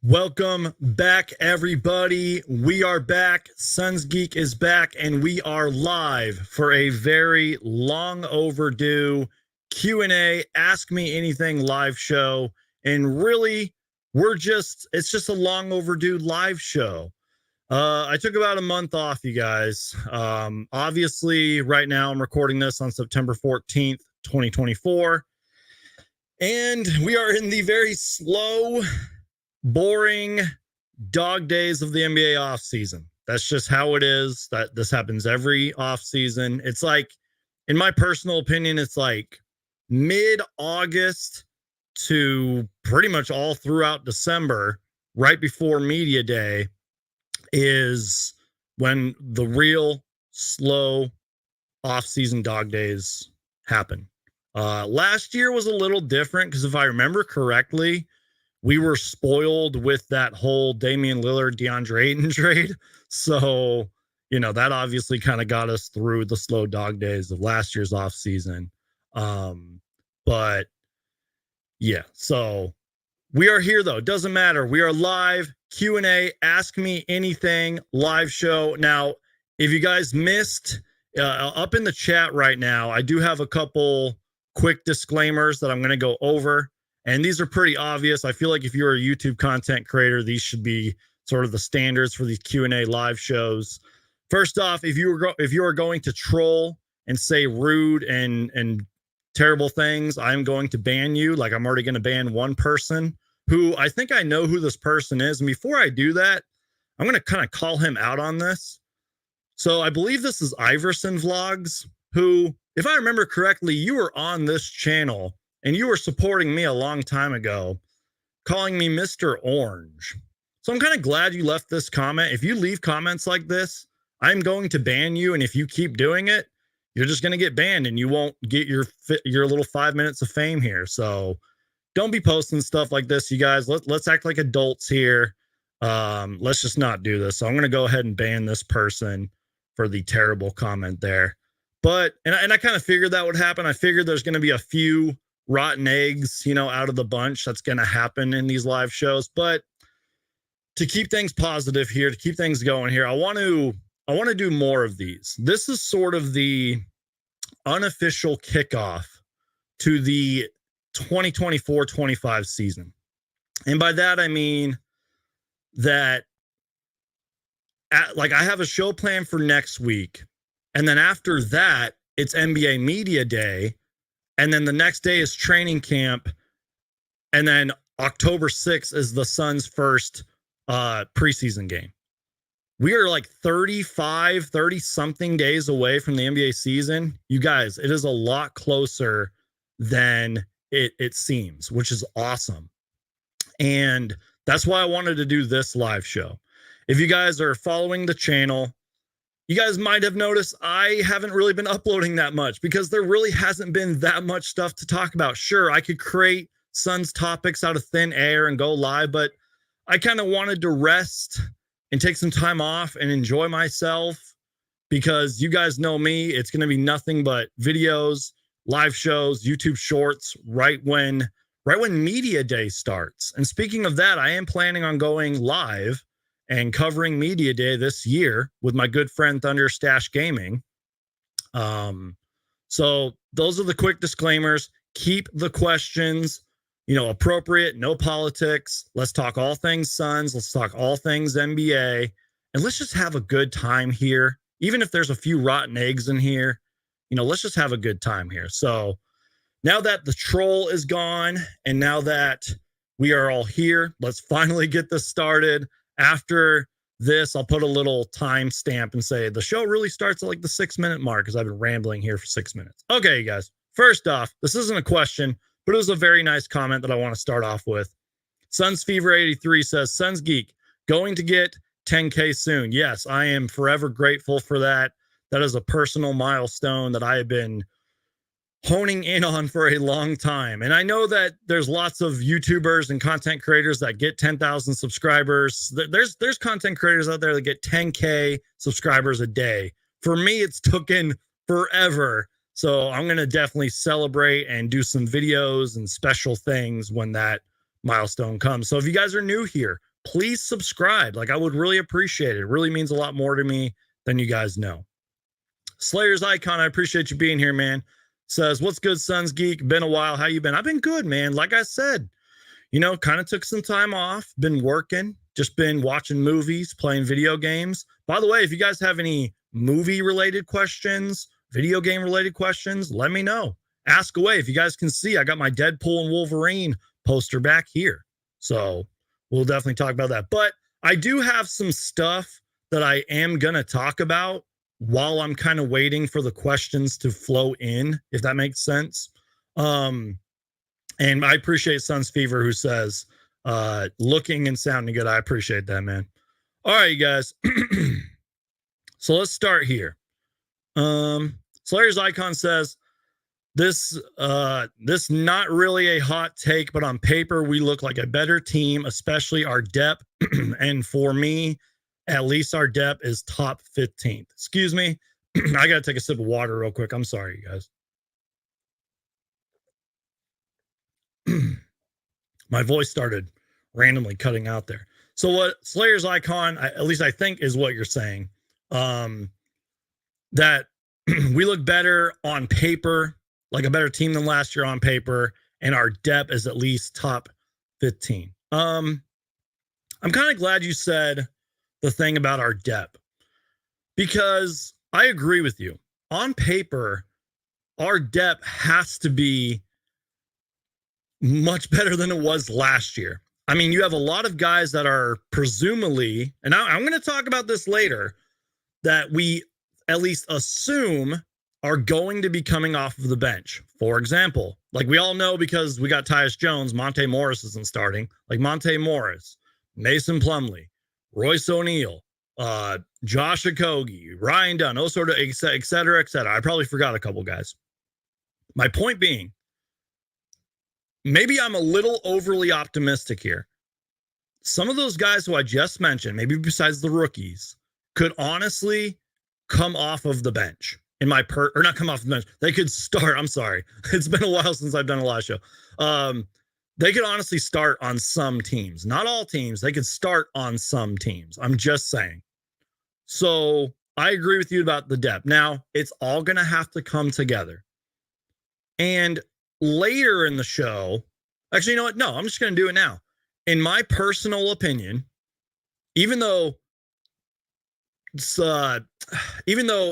Welcome back, everybody. We are back. Sons Geek is back, and we are live for a very long overdue Q&A, Ask Me Anything live show. And really, it's just a long overdue live show. I took about a month off, you guys. Obviously, right now I'm recording this on September 14th, 2024. And we are in the very slow, boring dog days of the NBA offseason. That's just how it is. That this happens every offseason. It's like, in my personal opinion, it's like mid-August to pretty much all throughout December, right before Media Day, is when the real slow off-season dog days happen. Last year was a little different because if I remember correctly, we were spoiled with that whole Damian Lillard, DeAndre Ayton trade. So, that obviously kind of got us through the slow dog days of last year's offseason. But yeah, so we are here though. It doesn't matter. We are live. Q&A, Ask Me Anything live show. Now, if you guys missed, up in the chat right now, I do have a couple quick disclaimers that I'm going to go over. And these are pretty obvious. I feel like if you're a YouTube content creator, these should be sort of the standards for these Q&A live shows. First off, if you are going to troll and say rude and terrible things, I'm going to ban you. Like, I'm already going to ban one person who I think I know who this person is. And before I do that, I'm going to kind of call him out on this. So I believe this is Iverson Vlogs, who, if I remember correctly, you were on this channel and you were supporting me a long time ago, calling me Mr. Orange. So I'm kind of glad you left this comment. If you leave comments like this, I'm going to ban you. And if you keep doing it, you're just going to get banned and you won't get your little 5 minutes of fame here. So don't be posting stuff like this, you guys. Let's act like adults here. Let's just not do this. So I'm going to go ahead and ban this person for the terrible comment there. But, and I kind of figured that would happen. I figured there's going to be a few rotten eggs, out of the bunch. That's going to happen in these live shows. But to keep things positive here, to keep things going here, I want to do more of these. This is sort of the unofficial kickoff to the 2024-25 season. And by that, I mean that I have a show planned for next week. And then after that, it's NBA Media Day. And then the next day is training camp. And then October 6th is the Suns' first preseason game. We are like 30 something days away from the NBA season. You guys, it is a lot closer than it seems, which is awesome. And that's why I wanted to do this live show. If you guys are following the channel, you guys might have noticed I haven't really been uploading that much because there really hasn't been that much stuff to talk about. Sure, I could create Suns topics out of thin air and go live, but I kind of wanted to rest and take some time off and enjoy myself because you guys know me. It's going to be nothing but videos, live shows, YouTube shorts right when Media Day starts. And speaking of that, I am planning on going live and covering Media Day this year with my good friend Thunder Stash Gaming. So those are the quick disclaimers. Keep the questions, appropriate, no politics. Let's talk all things Suns. Let's talk all things NBA. And let's just have a good time here. Even if there's a few rotten eggs in here, let's just have a good time here. So now that the troll is gone and now that we are all here, let's finally get this started. After this, I'll put a little time stamp and say the show really starts at like the 6-minute mark because I've been rambling here for 6 minutes. Okay, you guys. First off, this isn't a question, but it was a very nice comment that I want to start off with. Suns Fever 83 says, Suns Geek, going to get 10K soon. Yes, I am forever grateful for that. That is a personal milestone that I have been honing in on for a long time. And I know that there's lots of YouTubers and content creators that get 10,000 subscribers. There's content creators out there that get 10K subscribers a day. For me, it's taken forever. So I'm going to definitely celebrate and do some videos and special things when that milestone comes. So if you guys are new here, please subscribe. Like, I would really appreciate it. It really means a lot more to me than you guys know. Slayer's Icon, I appreciate you being here, man. Says, what's good, Sons Geek? Been a while. How you been? I've been good, man. Like I said, kind of took some time off, been working, just been watching movies, playing video games. By the way, if you guys have any movie related questions, video game related questions, let me know. Ask away. If you guys can see, I got my Deadpool and Wolverine poster back here. So we'll definitely talk about that. But I do have some stuff that I am going to talk about while I'm kind of waiting for the questions to flow in, if that makes sense. And I appreciate Suns Fever, who says, looking and sounding good. I appreciate that, man. All right, you guys. So let's start here. Slayer's Icon says, this not really a hot take, but on paper, we look like a better team, especially our depth. And for me, at least our depth is top 15th. Excuse me. I got to take a sip of water real quick. I'm sorry, you guys. My voice started randomly cutting out there. So what Slayer's Icon, at least I think, is what you're saying, that we look better on paper, like a better team than last year on paper, and our depth is at least top 15. I'm kind of glad you said the thing about our depth, because I agree with you. On paper, our depth has to be much better than it was last year. I mean, you have a lot of guys that are presumably, and I'm going to talk about this later, that we at least assume are going to be coming off of the bench. For example, like we all know, because we got Tyus Jones, Monte Morris isn't starting. Like Monte Morris, Mason Plumlee, Royce O'Neal, Josh Okogie, Ryan Dunn, those sort of et cetera, et cetera. I probably forgot a couple guys. My point being, maybe I'm a little overly optimistic here. Some of those guys who I just mentioned, maybe besides the rookies, could honestly come off of the bench or not come off the bench. They could start. I'm sorry. It's been a while since I've done a live show. They could honestly start on some teams, not all teams. They could start on some teams. I'm just saying. So I agree with you about the depth. Now, it's all going to have to come together. And later in the show, actually, you know what? No, I'm just going to do it now. In my personal opinion, even though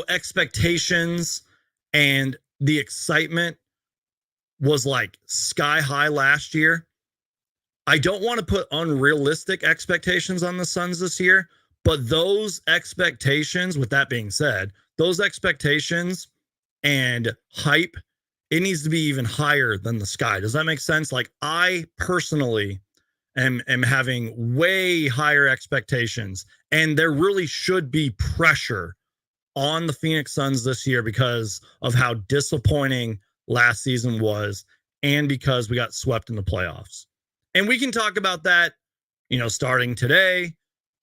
expectations and the excitement was like sky high last year, I don't want to put unrealistic expectations on the Suns this year. But those expectations, with that being said, those expectations and hype, it needs to be even higher than the sky. Does that make sense? Like, I personally am having way higher expectations, and there really should be pressure on the Phoenix Suns this year because of how disappointing last season was, and because we got swept in the playoffs. And we can talk about that, starting today,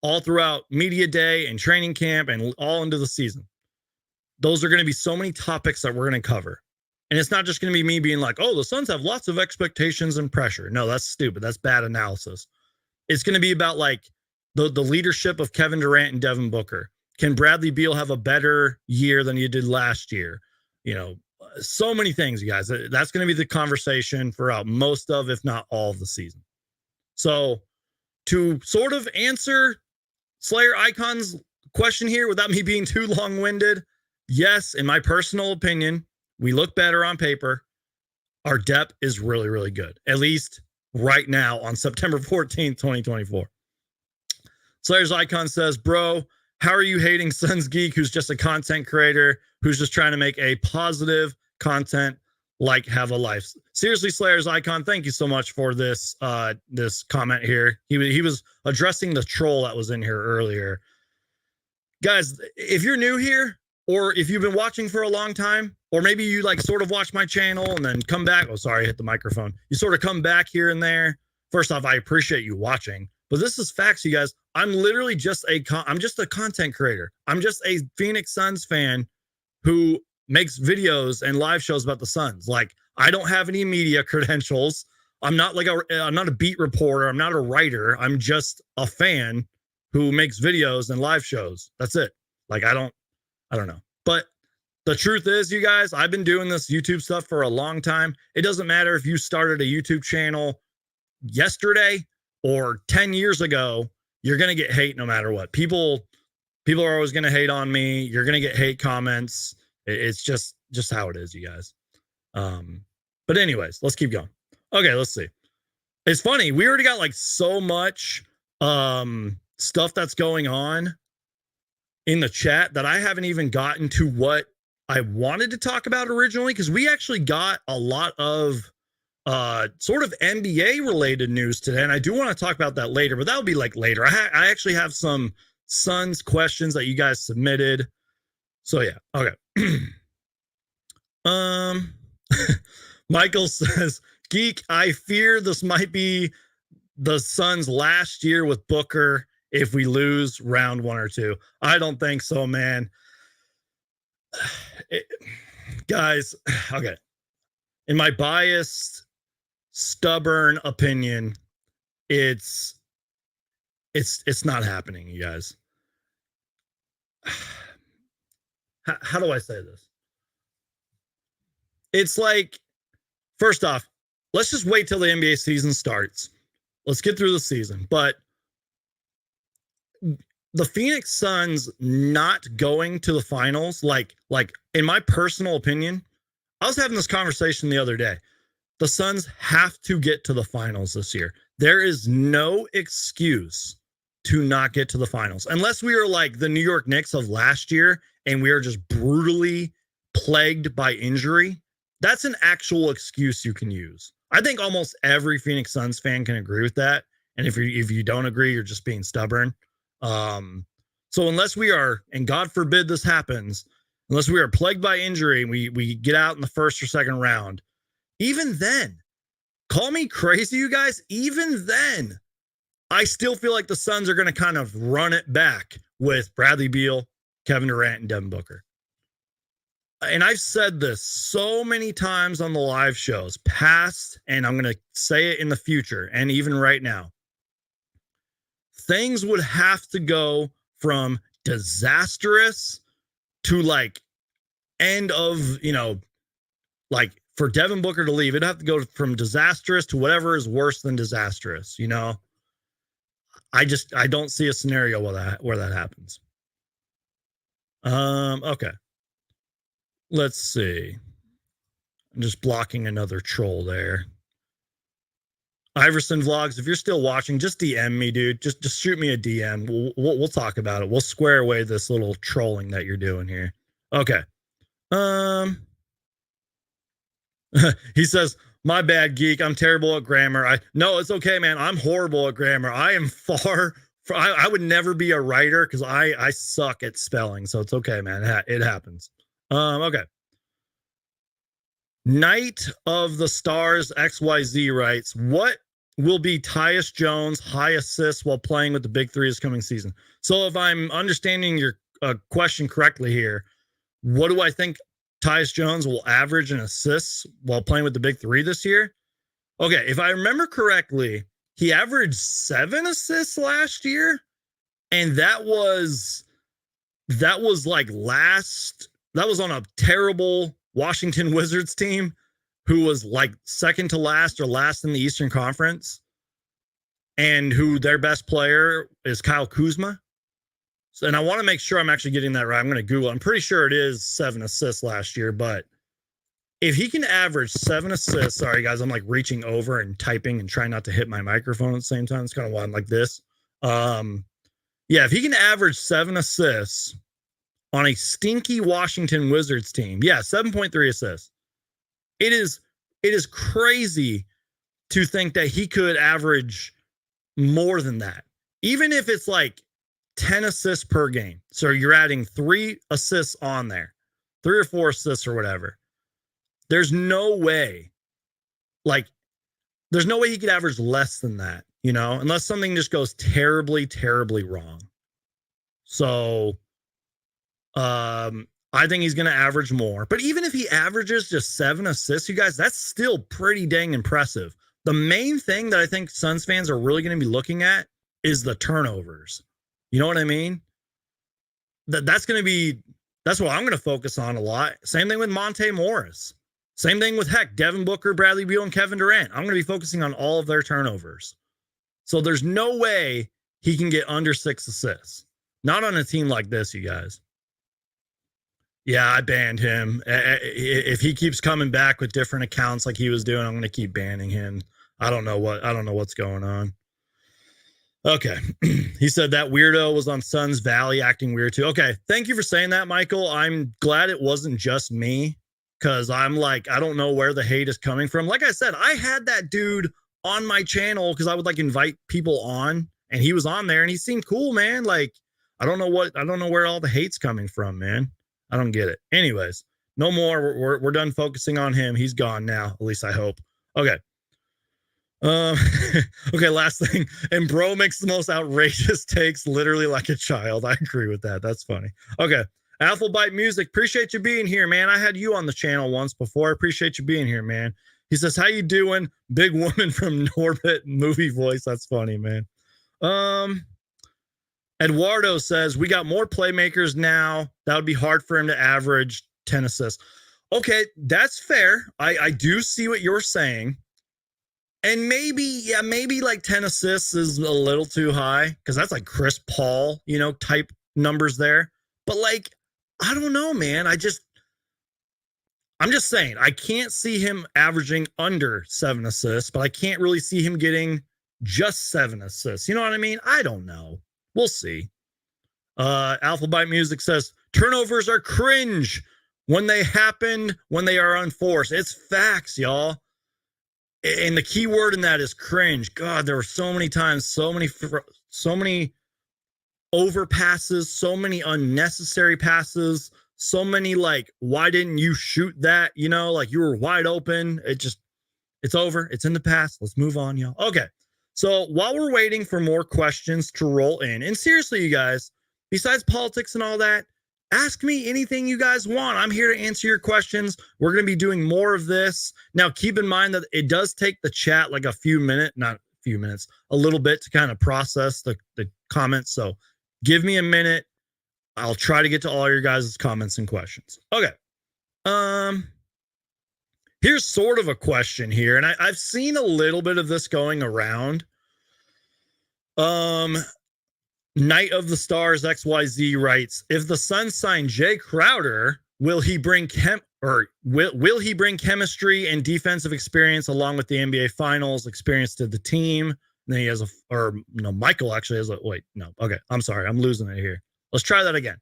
all throughout media day and training camp and all into the season. Those are going to be so many topics that we're going to cover. And it's not just going to be me being like, oh, the Suns have lots of expectations and pressure. No, that's stupid. That's bad analysis. It's going to be about like the leadership of Kevin Durant and Devin Booker. Can Bradley Beal have a better year than he did last year? So many things, you guys. That's going to be the conversation throughout most of, if not all of the season. So to sort of answer Slayer Icon's question here without me being too long-winded, yes, in my personal opinion, we look better on paper. Our depth is really, really good, at least right now on September 14th, 2024. Slayer's Icon says, bro, how are you hating Suns Geek, who's just a content creator, who's just trying to make a positive content, like have a life? Seriously, Slayer's Icon, thank you so much for this this comment here. He was addressing the troll that was in here earlier. Guys, if you're new here, or if you've been watching for a long time, or maybe you like sort of watch my channel and then come back. Oh, sorry, I hit the microphone. You sort of come back here and there. First off, I appreciate you watching, but this is facts, you guys. I'm literally just I'm just a content creator. I'm just a Phoenix Suns fan who makes videos and live shows about the Suns. Like, I don't have any media credentials. I'm not like I'm not a beat reporter. I'm not a writer. I'm just a fan who makes videos and live shows. That's it. Like, I don't know. But the truth is, you guys, I've been doing this YouTube stuff for a long time. It doesn't matter if you started a YouTube channel yesterday or 10 years ago, you're going to get hate no matter what. People are always going to hate on me. You're going to get hate comments. It's just how it is, you guys. But anyways, let's keep going. Okay, let's see. It's funny. We already got like so much stuff that's going on in the chat that I haven't even gotten to what I wanted to talk about originally, because we actually got a lot of sort of NBA related news today, and I do want to talk about that later, but that'll be like later. I actually have some Suns questions that you guys submitted. So yeah, okay. Michael says, Geek, I fear this might be the Suns' last year with Booker if we lose round 1 or 2. I don't think so, man. Guys, okay. In my biased, stubborn opinion, it's not happening, you guys. How do I say this? It's like, first off, let's just wait till the NBA season starts. Let's get through the season. But the Phoenix Suns not going to the finals, like in my personal opinion, I was having this conversation the other day. The Suns have to get to the finals this year. There is no excuse to not get to the finals, unless we are like the New York Knicks of last year and we are just brutally plagued by injury. That's an actual excuse you can use. I think almost every Phoenix Suns fan can agree with that. And if you don't agree, you're just being stubborn. So unless we are, and God forbid this happens, unless we are plagued by injury and we get out in the first or second round, even then, call me crazy, you guys, even then, I still feel like the Suns are going to kind of run it back with Bradley Beal, Kevin Durant, and Devin Booker. And I've said this so many times on the live shows, past, and I'm going to say it in the future, and even right now. Things would have to go from disastrous to like end of, like for Devin Booker to leave, it'd have to go from disastrous to whatever is worse than disastrous, I don't see a scenario where that happens. Okay. Let's see. I'm just blocking another troll there. Iverson Vlogs, if you're still watching, just DM me, dude. Just shoot me a DM. We'll talk about it. We'll square away this little trolling that you're doing here. Okay. He says, my bad, Geek. I'm terrible at grammar. No, it's okay, man. I'm horrible at grammar. I am I would never be a writer because I suck at spelling. So it's okay, man. It happens. Okay. Night of the Stars XYZ writes, what will be Tyus Jones' high assists while playing with the Big Three this coming season? So if I'm understanding your question correctly here, what do I think Tyus Jones will average in assists while playing with the Big Three this year? Okay, if I remember correctly, he averaged 7 assists last year, and that was like that was on a terrible Washington Wizards team who was like second to last or last in the Eastern Conference, and who their best player is Kyle Kuzma. So, and I want to make sure I'm actually getting that right. I'm going to Google. I'm pretty sure it is 7 assists last year, but if he can average 7 assists, sorry guys, I'm like reaching over and typing and trying not to hit my microphone at the same time. It's kind of why I'm like this. Yeah, if he can average 7 assists on a stinky Washington Wizards team, yeah, 7.3 assists. It is crazy to think that he could average more than that, even if it's like 10 assists per game. So you're adding 3 assists on there, 3 or 4 assists or whatever. There's no way, there's no way he could average less than that, unless something just goes terribly, terribly wrong. So, I think he's going to average more. But even if he averages just 7 assists, you guys, that's still pretty dang impressive. The main thing that I think Suns fans are really going to be looking at is the turnovers. You know what I mean? That's going to be, that's what I'm going to focus on a lot. Same thing with Monte Morris. Same thing with, heck, Devin Booker, Bradley Beal, and Kevin Durant. I'm going to be focusing on all of their turnovers. So there's no way he can get under 6 assists. Not on a team like this, you guys. Yeah, I banned him. If he keeps coming back with different accounts like he was doing, I'm going to keep banning him. I don't know what's going on. Okay. He said that weirdo was on Suns Valley acting weird too. Okay. Thank you for saying that, Michael. I'm glad it wasn't just me, because I'm like, I don't know where the hate is coming from. Like I said, I had that dude on my channel because I would like invite people on, and he was on there and he seemed cool, man. Like, I don't know where all the hate's coming from, man. I don't get it. Anyways, no more. We're done focusing on him. He's gone now. At least I hope. Okay. Okay, last thing. And bro makes the most outrageous takes, literally like a child. I agree with that. That's funny. Okay. Applebite Music, appreciate you being here, man. I had you on the channel once before. I appreciate you being here, man. He says, how you doing? Big woman from Norbit movie voice. That's funny, man. Eduardo says, we got more playmakers now. That would be hard for him to average 10 assists. Okay, that's fair. I do see what you're saying. And maybe like 10 assists is a little too high, because that's like Chris Paul, type numbers there. But like, I don't know, man. I'm just saying, I can't see him averaging under 7 assists, but I can't really see him getting just 7 assists. You know what I mean? I don't know. We'll see. Alphabite Music says, turnovers are cringe when they happen, when they are unforced. It's facts, y'all. And the key word in that is cringe. God, there were so many times, so many overpasses, so many unnecessary passes, so many like, why didn't you shoot that? Like you were wide open. It's over. It's in the past. Let's move on, y'all. Okay. So while we're waiting for more questions to roll in, and seriously, you guys, besides politics and all that, ask me anything you guys want. I'm here to answer your questions. We're going to be doing more of this. Now, keep in mind that it does take the chat like a little bit to kind of process the comments. So give me a minute. I'll try to get to all your guys' comments and questions. Okay. Here's sort of a question here, and I've seen a little bit of this going around. Night of the Stars XYZ writes, if the Suns sign Jay Crowder, will he bring will he bring chemistry and defensive experience along with the NBA Finals experience to the team? And then he has Michael actually has okay, I'm sorry, I'm losing it here. Let's try that again.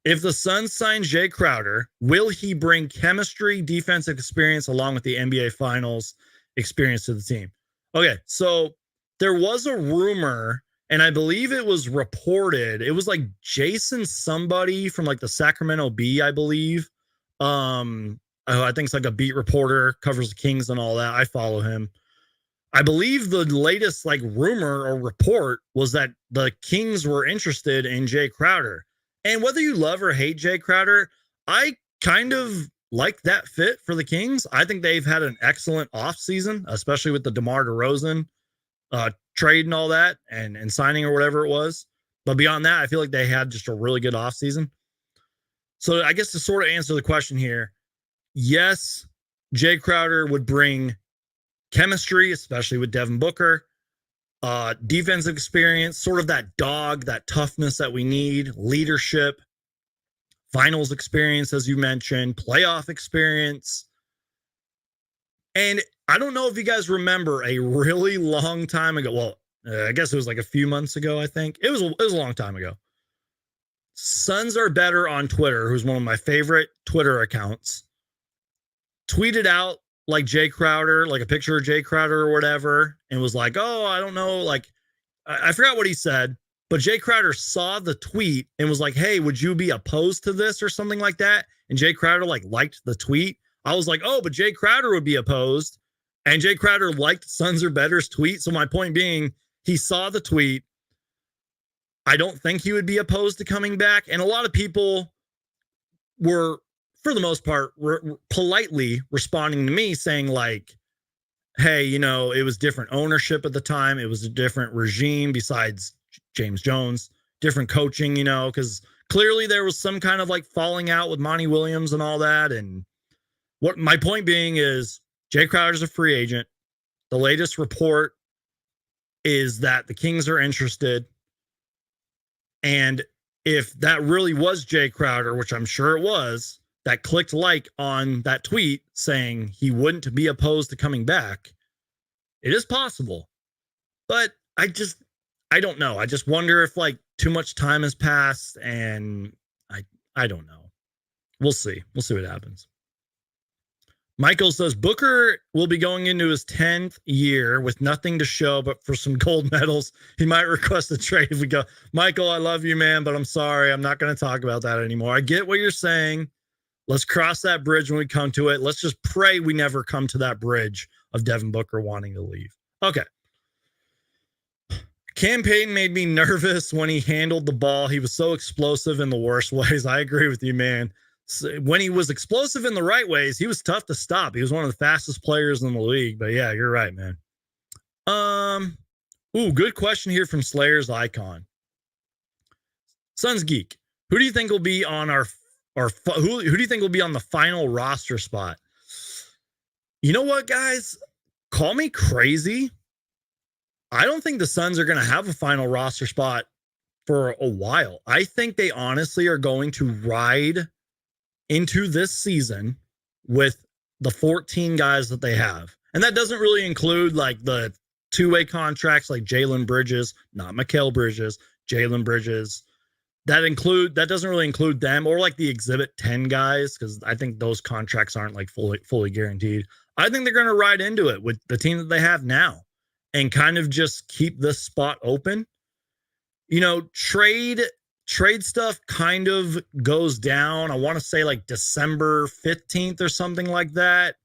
If the Suns sign Jay Crowder, will he bring chemistry, defensive experience along with the NBA Finals experience to the team? Okay, so there was a rumor, and I believe it was reported. It was like Jason somebody from like the Sacramento Bee, I believe. I think it's like a beat reporter, covers the Kings and all that. I follow him. I believe the latest like rumor or report was that the Kings were interested in Jay Crowder. And whether you love or hate Jay Crowder, I kind of like that fit for the Kings. I think they've had an excellent offseason, especially with the DeMar DeRozan trade and all that and signing or whatever it was. But beyond that, I feel like they had just a really good offseason. So I guess to sort of answer the question here, yes, Jay Crowder would bring chemistry, especially with Devin Booker, defensive experience, sort of that dog, that toughness that we need, leadership, finals experience, as you mentioned, playoff experience. And I don't know if you guys remember a really long time ago. Well, I guess it was like a few months ago, I think. It was a long time ago. Suns Are Better on Twitter, who's one of my favorite Twitter accounts, tweeted out like Jay Crowder, like a picture of Jay Crowder or whatever, and was like, oh, I don't know. Like, I forgot what he said, but Jay Crowder saw the tweet and was like, hey, would you be opposed to this or something like that? And Jay Crowder like liked the tweet. I was like, oh, but Jay Crowder would be opposed. And Jay Crowder liked Suns Are Better's tweet. So my point being, he saw the tweet. I don't think he would be opposed to coming back. And a lot of people were, for the most part, politely responding to me saying like, hey, it was different ownership at the time. It was a different regime besides James Jones, different coaching, because clearly there was some kind of like falling out with Monty Williams and all that. And what my point being is Jay Crowder's a free agent. The latest report is that the Kings are interested. And if that really was Jay Crowder, which I'm sure it was, that clicked like on that tweet saying he wouldn't be opposed to coming back, it is possible. But I don't know. I just wonder if like too much time has passed, and I don't know. We'll see. We'll see what happens. Michael says Booker will be going into his 10th year with nothing to show but for some gold medals. He might request a trade if we go. Michael, I love you, man, but I'm sorry. I'm not going to talk about that anymore. I get what you're saying. Let's cross that bridge when we come to it. Let's just pray we never come to that bridge of Devin Booker wanting to leave. Okay. Campaign made me nervous when he handled the ball. He was so explosive in the worst ways. I agree with you, man. When he was explosive in the right ways, he was tough to stop. He was one of the fastest players in the league. But yeah, you're right, man. Good question here from Slayer's Icon. Suns Geek, who do you think will be on who do you think will be on the final roster spot? You know what, guys? Call me crazy. I don't think the Suns are going to have a final roster spot for a while. I think they honestly are going to ride into this season with the 14 guys that they have. And that doesn't really include like the two-way contracts like Jalen Bridges, not Mikal Bridges, Jalen Bridges. That doesn't really include them, or like the Exhibit 10 guys, because I think those contracts aren't like fully guaranteed. I think they're going to ride into it with the team that they have now and kind of just keep this spot open. Trade stuff kind of goes down. I want to say like December 15th or something like that.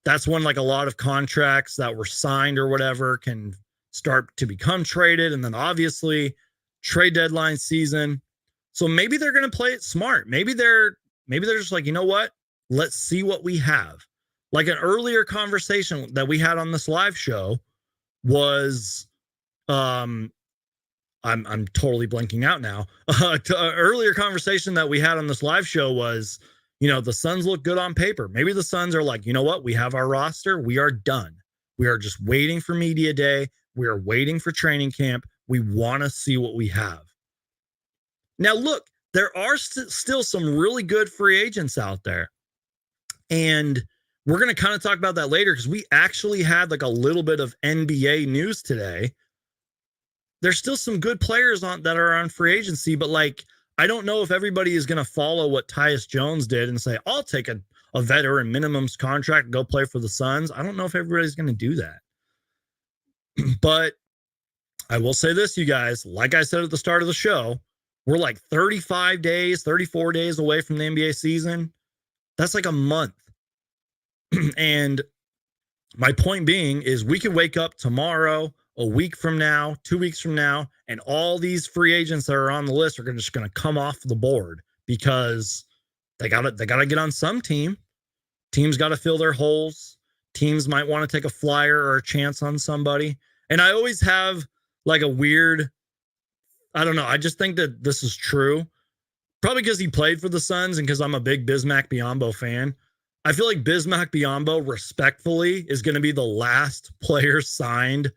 That's when like a lot of contracts that were signed or whatever can start to become traded. And then obviously trade deadline season. So maybe they're going to play it smart. Maybe they're just like, you know what? Let's see what we have. Like an earlier conversation that we had on this live show was, I'm totally blanking out now. Earlier conversation that we had on this live show was, the Suns look good on paper. Maybe the Suns are like, you know what? We have our roster. We are done. We are just waiting for media day. We are waiting for training camp. We want to see what we have. Now, look, there are still some really good free agents out there. And we're going to kind of talk about that later because we actually had like a little bit of NBA news today. There's still some good players that are on free agency, but like, I don't know if everybody is going to follow what Tyus Jones did and say, I'll take a veteran minimums contract and go play for the Suns. I don't know if everybody's going to do that. But I will say this, you guys, like I said at the start of the show, we're like 34 days away from the NBA season. That's like a month. And my point being is we could wake up tomorrow, a week from now, 2 weeks from now, and all these free agents that are on the list are just going to come off the board because they got to get on some team. Teams got to fill their holes. Teams might want to take a flyer or a chance on somebody. And I always have like a weird, I don't know. I just think that this is true. Probably because he played for the Suns and because I'm a big Bismack Biyombo fan. I feel like Bismack Biyombo respectfully is going to be the last player signed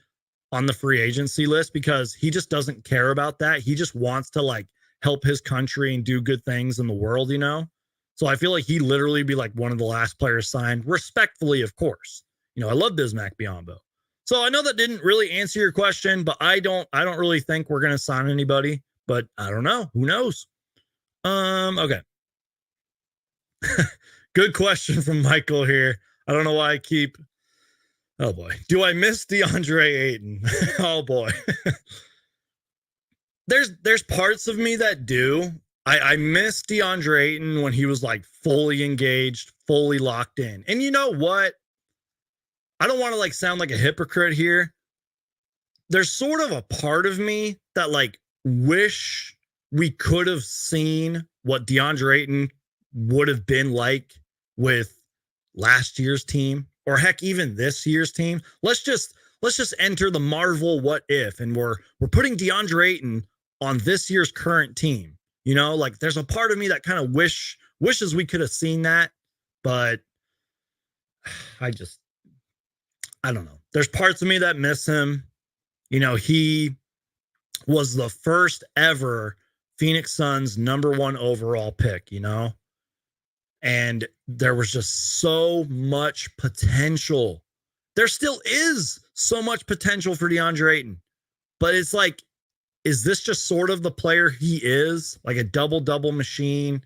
on the free agency list because he just doesn't care about that. He just wants to like help his country and do good things in the world, So I feel like he literally be like one of the last players signed, respectfully, of course. I love Bismack Biyombo. So I know that didn't really answer your question, but I don't really think we're going to sign anybody, but I don't know. Who knows? Okay. Good question from Michael here. I don't know why I keep, oh boy. Do I miss DeAndre Ayton? Oh boy. There's parts of me that do. I miss DeAndre Ayton when he was like fully engaged, fully locked in. And you know what? I don't want to like sound like a hypocrite here. There's sort of a part of me that like wish we could have seen what DeAndre Ayton would have been like with last year's team or heck, even this year's team. Let's just enter the Marvel what if, and we're putting DeAndre Ayton on this year's current team. You know, like there's a part of me that kind of wishes we could have seen that, but I just I don't know. There's parts of me that miss him. You know, he was the first ever Phoenix Suns #1 overall pick, you know? And there was just so much potential. There still is so much potential for DeAndre Ayton. But it's like, is this just sort of the player he is? Like a double-double machine,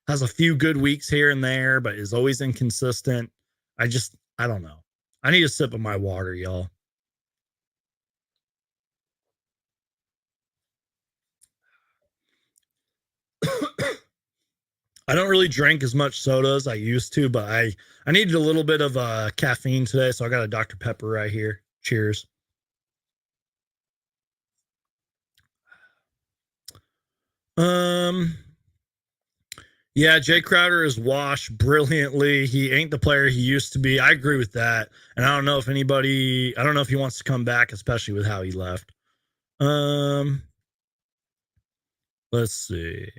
has a few good weeks here and there, but is always inconsistent. I don't know. I need a sip of my water, y'all. I don't really drink as much soda as I used to, but I needed a little bit of caffeine today, so I got a Dr. Pepper right here. Cheers. Um, yeah, Jay Crowder is washed brilliantly. He ain't the player he used to be. I agree with that. And I don't know if he wants to come back, especially with how he left. Um, let's see.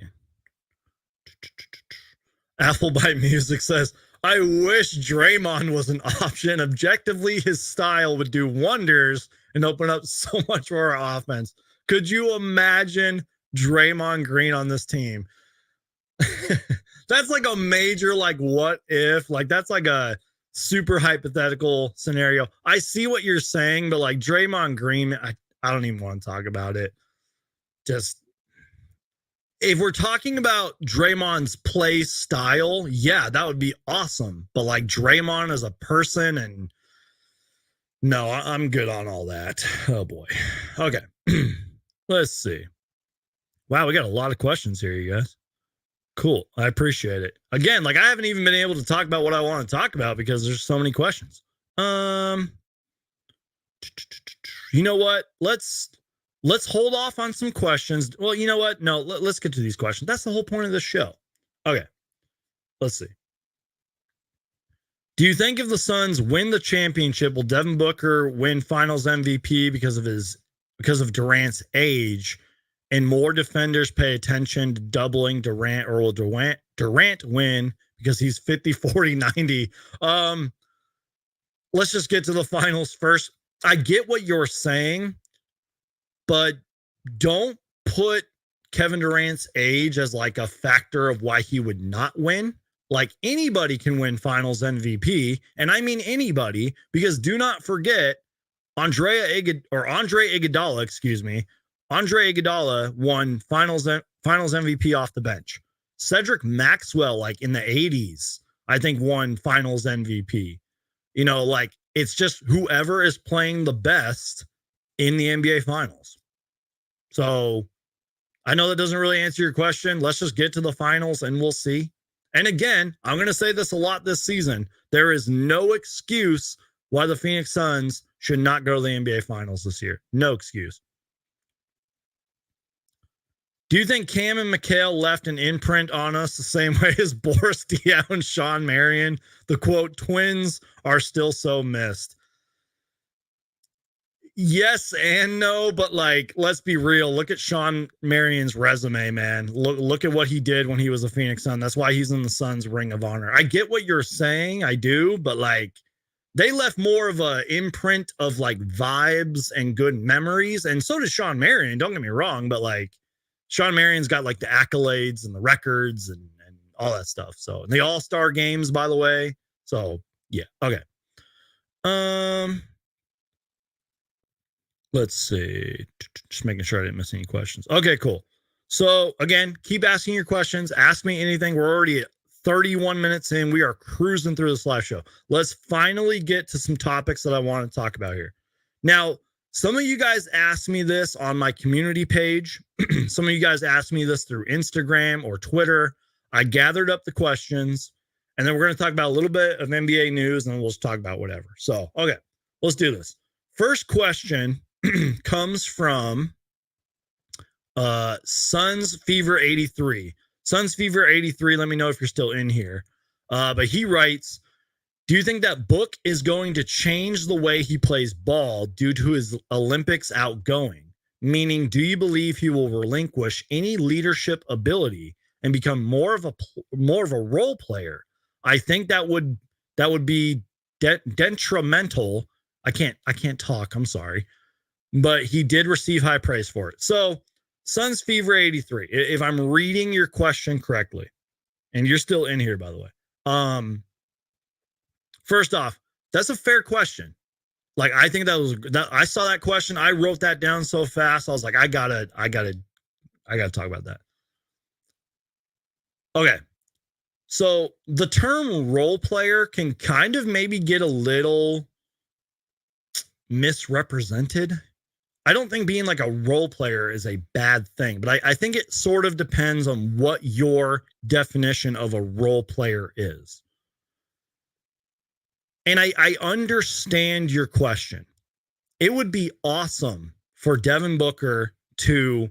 Apple by Music says, I wish Draymond was an option. Objectively, his style would do wonders and open up so much more offense. Could you imagine Draymond Green on this team? That's like a major, like, what if? Like, that's like a super hypothetical scenario. I see what you're saying, but like Draymond Green, I don't even want to talk about it. Just if we're talking about Draymond's play style, yeah, that would be awesome. But like Draymond as a person, and no, I'm good on all that. Oh boy. Okay. Let's see. Wow, we got a lot of questions here, you guys. Cool. I appreciate it. Again, like I haven't even been able to talk about what I want to talk about because there's so many questions. You know what? Let's hold off on some questions. Well, you know what? No, let's get to these questions. That's the whole point of this show. Okay. Let's see. Do you think if the Suns win the championship, will Devin Booker win Finals MVP because of Durant's age, and more defenders pay attention to doubling Durant, or will Durant win because he's 50, 40, 90? Let's just get to the finals first. I get what you're saying, but don't put Kevin Durant's age as like a factor of why he would not win. Like anybody can win Finals MVP, and I mean anybody, because do not forget Andre Iguodala, Andre Iguodala won Finals MVP off the bench. Cedric Maxwell, like in the 80s, I think won Finals MVP. You know, like it's just whoever is playing the best in the NBA Finals. So I know that doesn't really answer your question. Let's just get to the finals and we'll see. And again, I'm going to say this a lot this season. There is no excuse why the Phoenix Suns should not go to the NBA Finals this year. No excuse. Do you think Cam and Mikal left an imprint on us the same way as Boris Diaw and Sean Marion? The quote, twins are still so missed. Yes and no, but like, let's be real. Look at Sean Marion's resume, man. Look at what he did when he was a Phoenix Sun. That's why he's in the Suns Ring of Honor. I get what you're saying, I do, but like, they left more of a imprint of like vibes and good memories, and so does Sean Marion. Don't get me wrong, but like, Sean Marion's got like the accolades and the records and all that stuff. So the All-Star games, by the way. So yeah, okay. Let's see. Just making sure I didn't miss any questions. Okay, cool. So again, keep asking your questions. Ask me anything. We're already at 31 minutes in. We are cruising through this live show. Let's finally get to some topics that I want to talk about here. Now, some of you guys asked me this on my community page. Some of you guys asked me this through Instagram or Twitter. I gathered up the questions, and then we're going to talk about a little bit of NBA news, and then we'll just talk about whatever. So, okay, let's do this. First question comes from Suns Fever 83. Suns Fever 83, let me know if you're still in here. But he writes, Do you think that Book is going to change the way he plays ball due to his Olympics outgoing? Meaning, do you believe he will relinquish any leadership ability and become more of a role player? I think that would be detrimental. I can't talk. I'm sorry, but he did receive high praise for it. So, Suns Fever 83. If I'm reading your question correctly, and you're still in here, by the way. First off, that's a fair question. Like, I think I saw that question. I wrote that down so fast. I was like, I gotta talk about that. Okay. So the term role player can kind of maybe get a little misrepresented. I don't think being like a role player is a bad thing, but I think it sort of depends on what your definition of a role player is. And I understand your question. It would be awesome for Devin Booker to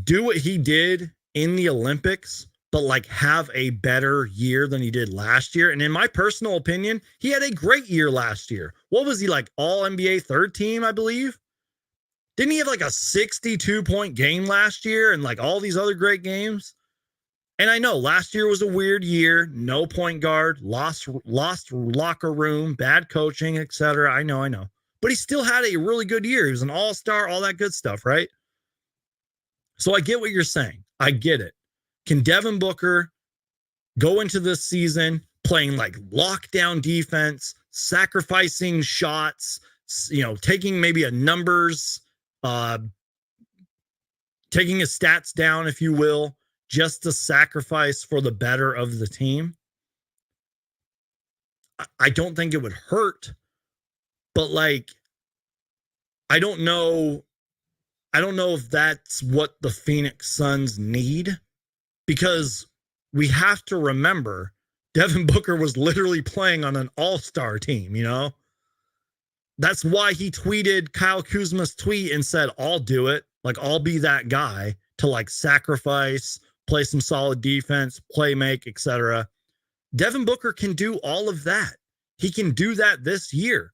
do what he did in the Olympics, but like have a better year than he did last year. And in my personal opinion, he had a great year last year. What was he, like, all NBA third team, I believe? Didn't he have like a 62-point game last year and like all these other great games? And I know last year was a weird year, no point guard, lost locker room, bad coaching, etc. I know. But he still had a really good year. He was an all-star, all that good stuff, right? So I get what you're saying. I get it. Can Devin Booker go into this season playing like lockdown defense, sacrificing shots, taking maybe a numbers, taking his stats down, if you will, just to sacrifice for the better of the team? I don't think it would hurt, but like, I don't know if that's what the Phoenix Suns need, because we have to remember Devin Booker was literally playing on an all-star team, That's why he tweeted Kyle Kuzma's tweet and said, I'll do it. Like, I'll be that guy to like sacrifice, play some solid defense, play make, etc. Devin Booker can do all of that. He can do that this year.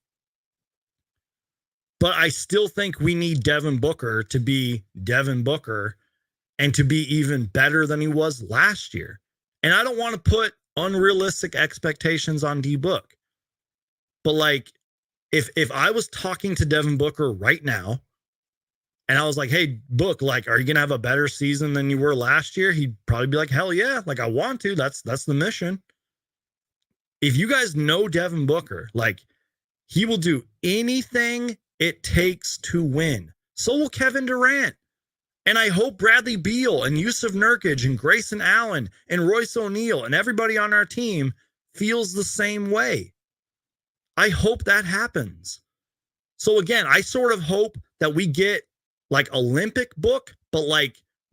But I still think we need Devin Booker to be Devin Booker and to be even better than he was last year. And I don't want to put unrealistic expectations on D-Book. But like, if I was talking to Devin Booker right now and I was like, hey, Book, like, are you going to have a better season than you were last year? He'd probably be like, hell yeah. Like, I want to. That's the mission. If you guys know Devin Booker, like, he will do anything it takes to win. So will Kevin Durant. And I hope Bradley Beal and Yusuf Nurkic and Grayson Allen and Royce O'Neal and everybody on our team feels the same way. I hope that happens. So again, I sort of hope that we get like Olympic Book, but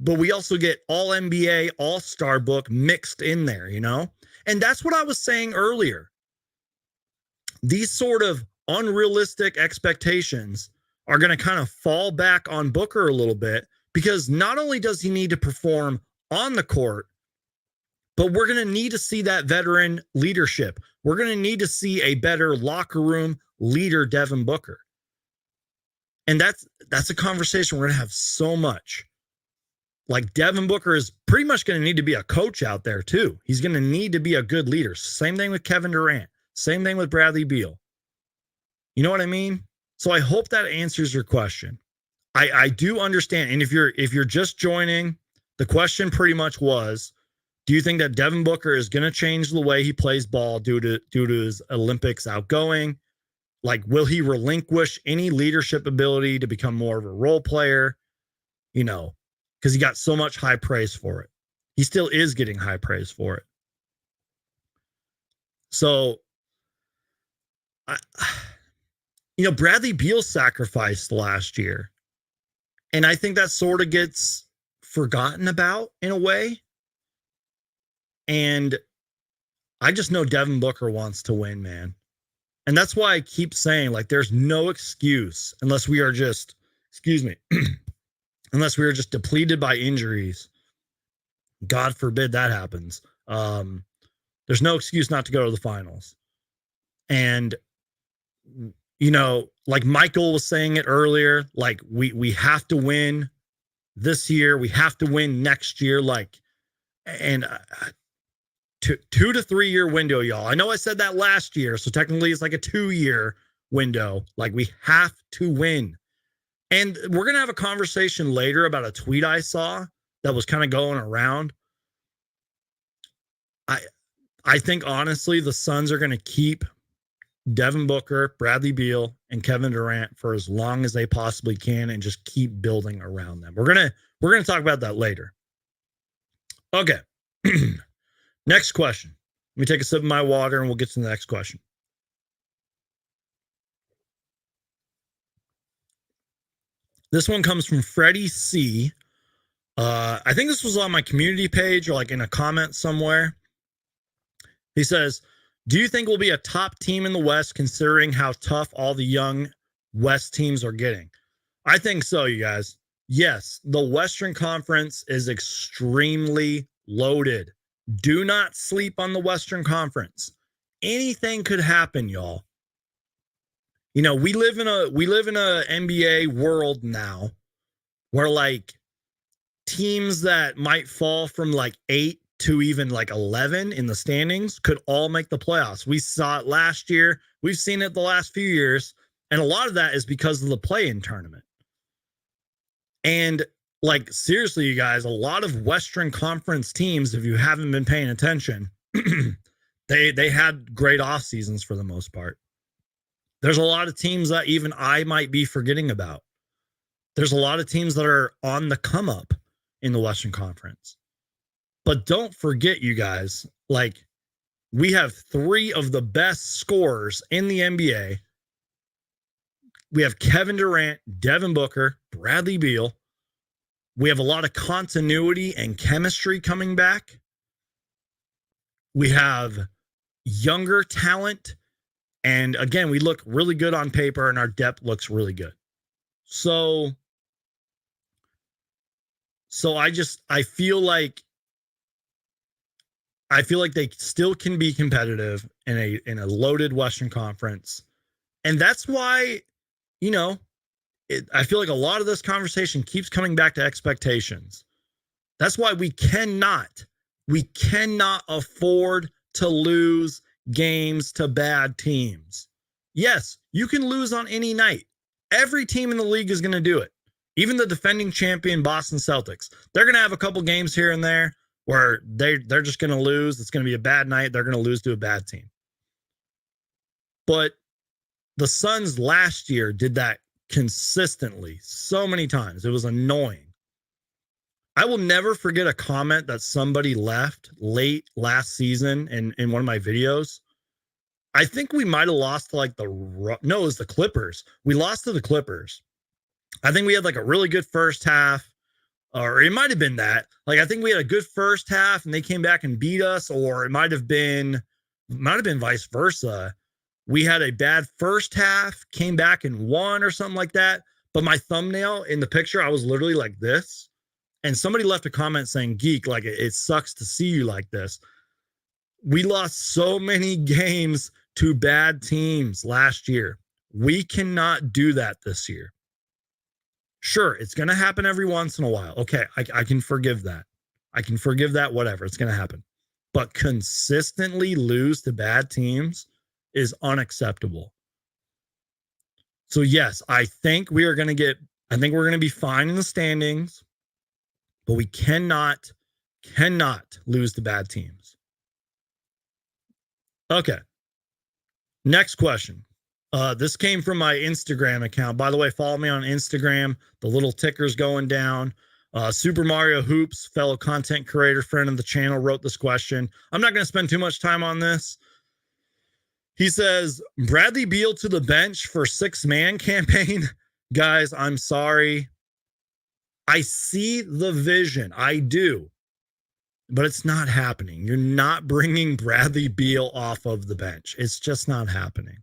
we also get all NBA, all-star Book mixed in there, And that's what I was saying earlier. These sort of unrealistic expectations are going to kind of fall back on Booker a little bit, because not only does he need to perform on the court, but we're going to need to see that veteran leadership. We're going to need to see a better locker room leader, Devin Booker. And that's a conversation we're going to have so much. Like, Devin Booker is pretty much going to need to be a coach out there too. He's going to need to be a good leader. Same thing with Kevin Durant. Same thing with Bradley Beal. You know what I mean? So I hope that answers your question. I do understand. And if you're just joining, the question pretty much was, do you think that Devin Booker is going to change the way he plays ball due to his Olympics outgoing? Like, will he relinquish any leadership ability to become more of a role player? Because he got so much high praise for it. He still is getting high praise for it. So, Bradley Beal sacrificed last year. And I think that sort of gets forgotten about in a way. And I just know Devin Booker wants to win, man. And that's why I keep saying, like, there's no excuse unless we are just, unless we are just depleted by injuries. God forbid that happens. There's no excuse not to go to the finals. And, like Michael was saying it earlier, like we have to win this year. We have to win next year. Like, and 2 to 3 year window, y'all. I know I said that last year. So technically it's like a 2-year window. Like we have to win. And we're going to have a conversation later about a tweet I saw that was kind of going around. I think honestly the Suns are going to keep Devin Booker, Bradley Beal, and Kevin Durant for as long as they possibly can and just keep building around them. We're going to talk about that later. Okay. Next question. Let me take a sip of my water and we'll get to the next question. This one comes from Freddie C. I think this was on my community page or like in a comment somewhere. He says, do you think we'll be a top team in the West considering how tough all the young West teams are getting? I think so, you guys. Yes, the Western Conference is extremely loaded. Do not sleep on the Western Conference. Anything could happen, y'all. We live in a NBA world now where like teams that might fall from like 8 to even like 11 in the standings could all make the playoffs. We saw it last year. We've seen it the last few years. And a lot of that is because of the play-in tournament. And like, seriously, you guys, a lot of Western Conference teams, if you haven't been paying attention, they had great off seasons for the most part. There's a lot of teams that even I might be forgetting about. There's a lot of teams that are on the come up in the Western Conference. But don't forget, you guys, like we have 3 of the best scorers in the NBA. We have Kevin Durant, Devin Booker, Bradley Beal. We have a lot of continuity and chemistry coming back. We have younger talent. And again, we look really good on paper and our depth looks really good. So I feel like they still can be competitive in a loaded Western Conference. And that's why, I feel like a lot of this conversation keeps coming back to expectations. That's why we cannot afford to lose games to bad teams. Yes, you can lose on any night. Every team in the league is going to do it. Even the defending champion Boston Celtics. They're going to have a couple games here and there where they're just going to lose. It's going to be a bad night. They're going to lose to a bad team. But the Suns last year did that consistently so many times. It was annoying. I will never forget a comment that somebody left late last season in one of my videos. I think we might have lost to it was the Clippers. We lost to the Clippers. I think we had like a really good first half, or it might have been that. Like, I think we had a good first half and they came back and beat us, or it might have been vice versa. We had a bad first half, came back and won or something like that. But my thumbnail in the picture, I was literally like this. And somebody left a comment saying, Geek, like, it sucks to see you like this. We lost so many games to bad teams last year. We cannot do that this year. Sure, it's going to happen every once in a while. Okay, I can forgive that. I can forgive that, whatever. It's going to happen. But consistently lose to bad teams is unacceptable. So yes, I think we're going to be fine in the standings, but we cannot lose to bad teams. Okay. Next question. This came from my Instagram account. By the way, follow me on Instagram. The little ticker's going down. Super Mario Hoops, fellow content creator, friend of the channel, wrote this question. I'm not going to spend too much time on this. He says, Bradley Beal to the bench for 6-man campaign. Guys, I'm sorry. I see the vision. I do. But it's not happening. You're not bringing Bradley Beal off of the bench. It's just not happening.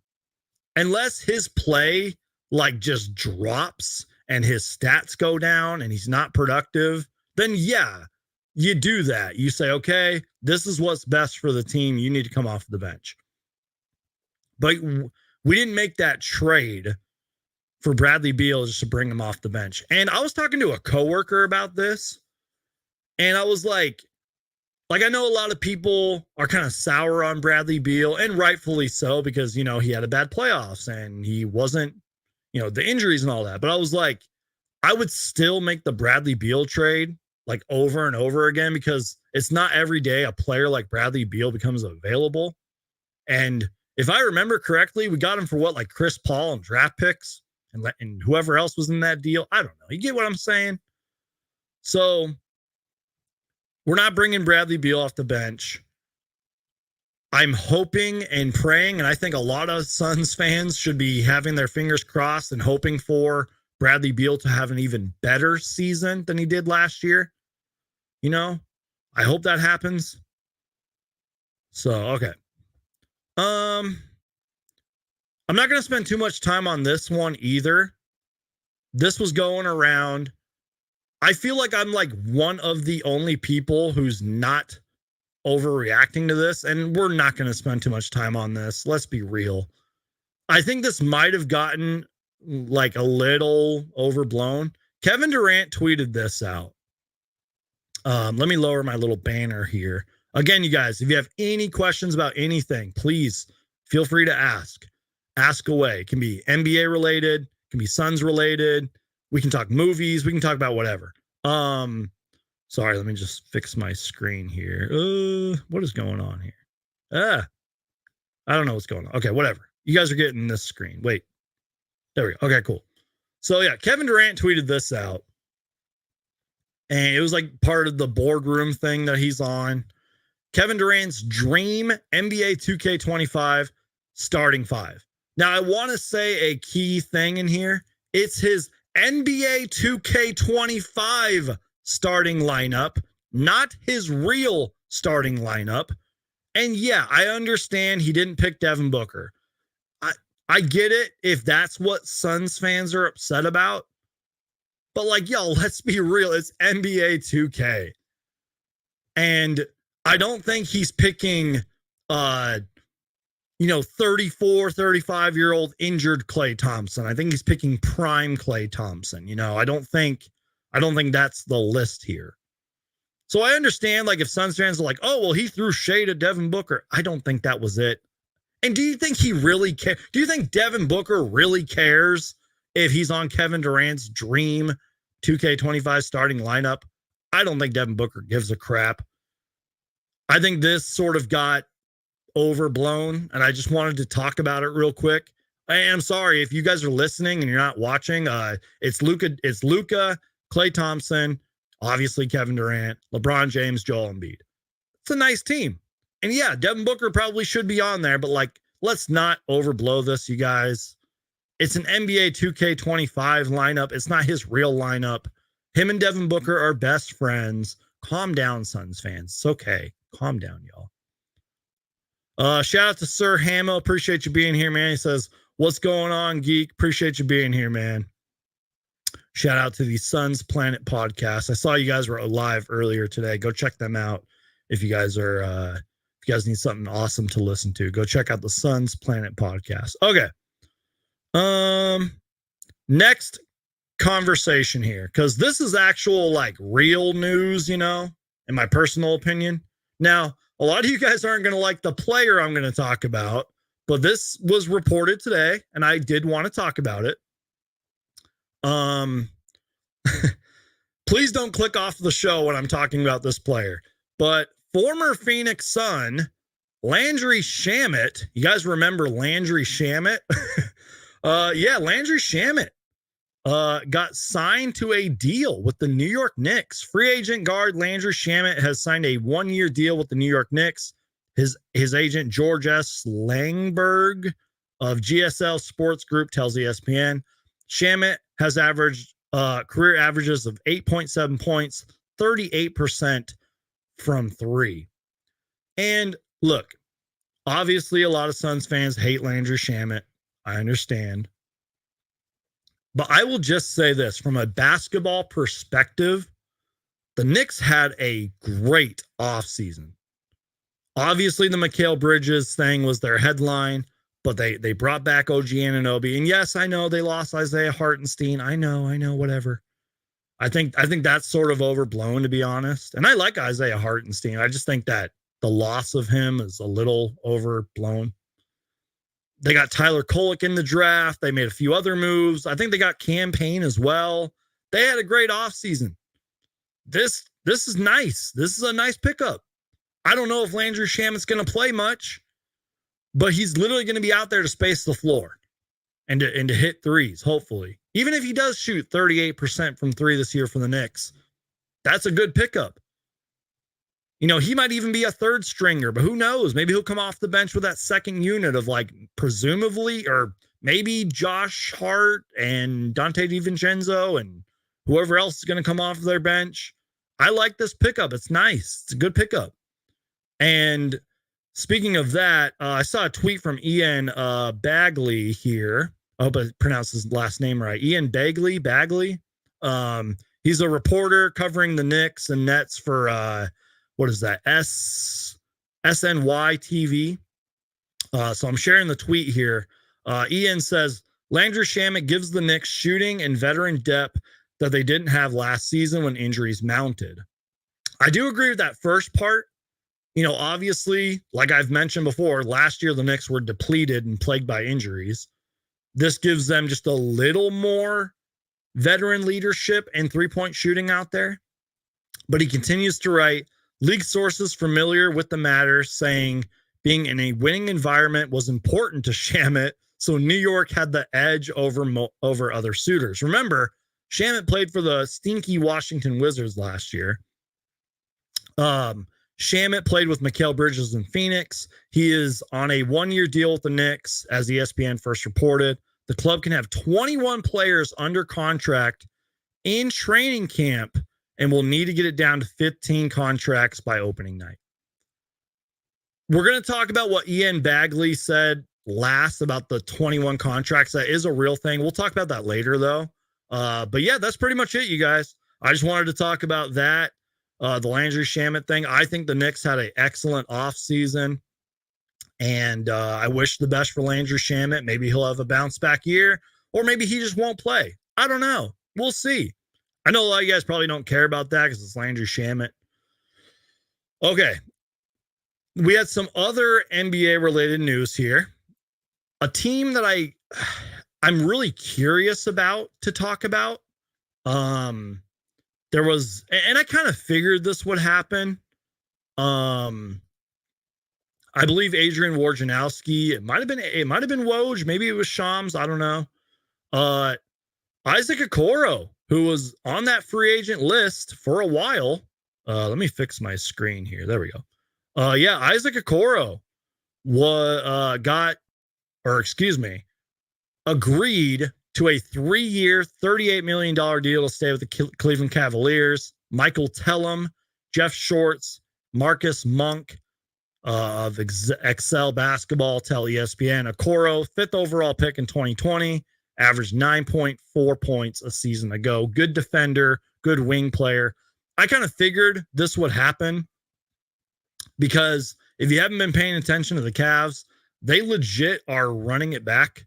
Unless his play like just drops and his stats go down and he's not productive, then yeah, you do that. You say, okay, this is what's best for the team. You need to come off the bench. But we didn't make that trade for Bradley Beal just to bring him off the bench. And I was talking to a coworker about this, and I was like, I know a lot of people are kind of sour on Bradley Beal, and rightfully so, because, you know, he had a bad playoffs and he wasn't, you know, the injuries and all that. But I was like, I would still make the Bradley Beal trade like over and over again, because it's not every day a player like Bradley Beal becomes available. And if I remember correctly, we got him for what, like Chris Paul and draft picks and whoever else was in that deal. I don't know. You get what I'm saying? So we're not bringing Bradley Beal off the bench. I'm hoping and praying, and I think a lot of Suns fans should be having their fingers crossed and hoping for Bradley Beal to have an even better season than he did last year. You know, I hope that happens. So, okay. I'm not going to spend too much time on this one either. This was going around. I feel like I'm like one of the only people who's not overreacting to this, and we're not going to spend too much time on this. Let's be real. I think this might have gotten like a little overblown. Kevin Durant tweeted this out. Let me lower my little banner here. Again, you guys, if you have any questions about anything, please feel free to ask. Ask away. It can be NBA related, it can be Suns related. We can talk movies. We can talk about whatever. Sorry, let me just fix my screen here. What is going on here? I don't know what's going on. Okay, whatever. You guys are getting this screen. Wait. There we go. Okay, cool. So yeah, Kevin Durant tweeted this out. And it was like part of the boardroom thing that he's on. Kevin Durant's dream NBA 2K25 starting five. Now, I want to say a key thing in here. It's his NBA 2K25 starting lineup, not his real starting lineup. And yeah, I understand he didn't pick Devin Booker. I get it if that's what Suns fans are upset about. But like, yo, let's be real. It's NBA 2K. And I don't think he's picking 34, 35-year-old injured Klay Thompson. I think he's picking prime Klay Thompson. You know, I don't think that's the list here. So I understand, like, if Suns fans are like, oh, well, he threw shade at Devin Booker. I don't think that was it. And do you think he really cares? Do you think Devin Booker really cares if he's on Kevin Durant's dream 2K25 starting lineup? I don't think Devin Booker gives a crap. I think this sort of got overblown, and I just wanted to talk about it real quick. I'm sorry if you guys are listening and you're not watching. It's Luka, Klay Thompson, obviously Kevin Durant, LeBron James, Joel Embiid. It's a nice team. And yeah, Devin Booker probably should be on there, but like, let's not overblow this, you guys. It's an NBA 2K25 lineup. It's not his real lineup. Him and Devin Booker are best friends. Calm down, Suns fans. It's okay. Calm down, y'all. Shout out to Sir Hamo. Appreciate you being here, man. He says, what's going on, Geek? Appreciate you being here, man. Shout out to the Suns Planet podcast. I saw you guys were live earlier today. Go check them out if you guys are if you guys need something awesome to listen to. Go check out the Suns Planet podcast. Okay. Next conversation here, because this is actual like real news, you know, in my personal opinion. Now, a lot of you guys aren't going to like the player I'm going to talk about, but this was reported today, and I did want to talk about it. Please don't click off the show when I'm talking about this player. But former Phoenix Sun, Landry Shamet, you guys remember Landry Shamet? Yeah, Landry Shamet got signed to a deal with the New York Knicks. Free agent guard Landry Shamet has signed a 1-year deal with the New York Knicks. His agent, George S. Langberg of GSL Sports Group, tells ESPN. Shamet has averaged career averages of 8.7 points, 38% from three. And look, obviously a lot of Suns fans hate Landry Shamet. I understand. But I will just say this, from a basketball perspective, The Knicks had a great offseason. Obviously, the Mikal Bridges thing was their headline, but they brought back OG Anunoby. And yes, I know they lost Isaiah Hartenstein. I know, whatever. I think that's sort of overblown, to be honest. And I like Isaiah Hartenstein. I just think that the loss of him is a little overblown. They got Tyler Kolek in the draft. They made a few other moves. I think they got Cam Payne as well. They had a great offseason. This is nice. This is a nice pickup. I don't know if Landry Shamet's going to play much, but he's literally going to be out there to space the floor and to hit threes, hopefully. Even if he does shoot 38% from three this year for the Knicks, that's a good pickup. You know, he might even be a third stringer, but who knows? Maybe he'll come off the bench with that second unit of, like, presumably, or maybe Josh Hart and Dante DiVincenzo and whoever else is going to come off of their bench. I like this pickup. It's nice. It's a good pickup. And speaking of that, I saw a tweet from Ian Bagley here. I hope I pronounced his last name right. Ian Bagley. He's a reporter covering the Knicks and Nets for what is that? SNY TV. So I'm sharing the tweet here. Ian says, Landry Shamet gives the Knicks shooting and veteran depth that they didn't have last season when injuries mounted. I do agree with that first part. You know, obviously, like I've mentioned before, last year the Knicks were depleted and plagued by injuries. This gives them just a little more veteran leadership and three-point shooting out there. But he continues to write, league sources familiar with the matter saying being in a winning environment was important to Shamet, so New York had the edge over other suitors. Remember, Shamet played for the stinky Washington Wizards last year. Shamet played with Mikal Bridges in Phoenix. He is on a one-year deal with the Knicks, as ESPN first reported. The club can have 21 players under contract in training camp and will need to get it down to 15 contracts by opening night. We're going to talk about what Ian Bagley said last about the 21 contracts. That is a real thing. We'll talk about that later, though. But yeah, that's pretty much it, you guys. I just wanted to talk about that. The Landry Shamet thing. I think the Knicks had an excellent offseason, and I wish the best for Landry Shamet. Maybe he'll have a bounce back year, or maybe he just won't play. I don't know. We'll see. I know a lot of you guys probably don't care about that because it's Landry Shamet. Okay. We had some other NBA-related news here. A team that I'm really curious about to talk about. There was, and I kind of figured this would happen. I believe Adrian Wojnarowski. It might have been Woj. Maybe it was Shams. I don't know. Isaac Okoro, who was on that free agent list for a while. Let me fix my screen here. There we go. Isaac Okoro agreed to a 3-year, $38 million deal to stay with the Cleveland Cavaliers. Michael Tellem, Jeff Shorts, Marcus Monk of Excel Basketball tell ESPN. Okoro, 5th overall pick in 2020, averaged 9.4 points a season ago. Good defender, good wing player. I kind of figured this would happen because if you haven't been paying attention to the Cavs, they legit are running it back.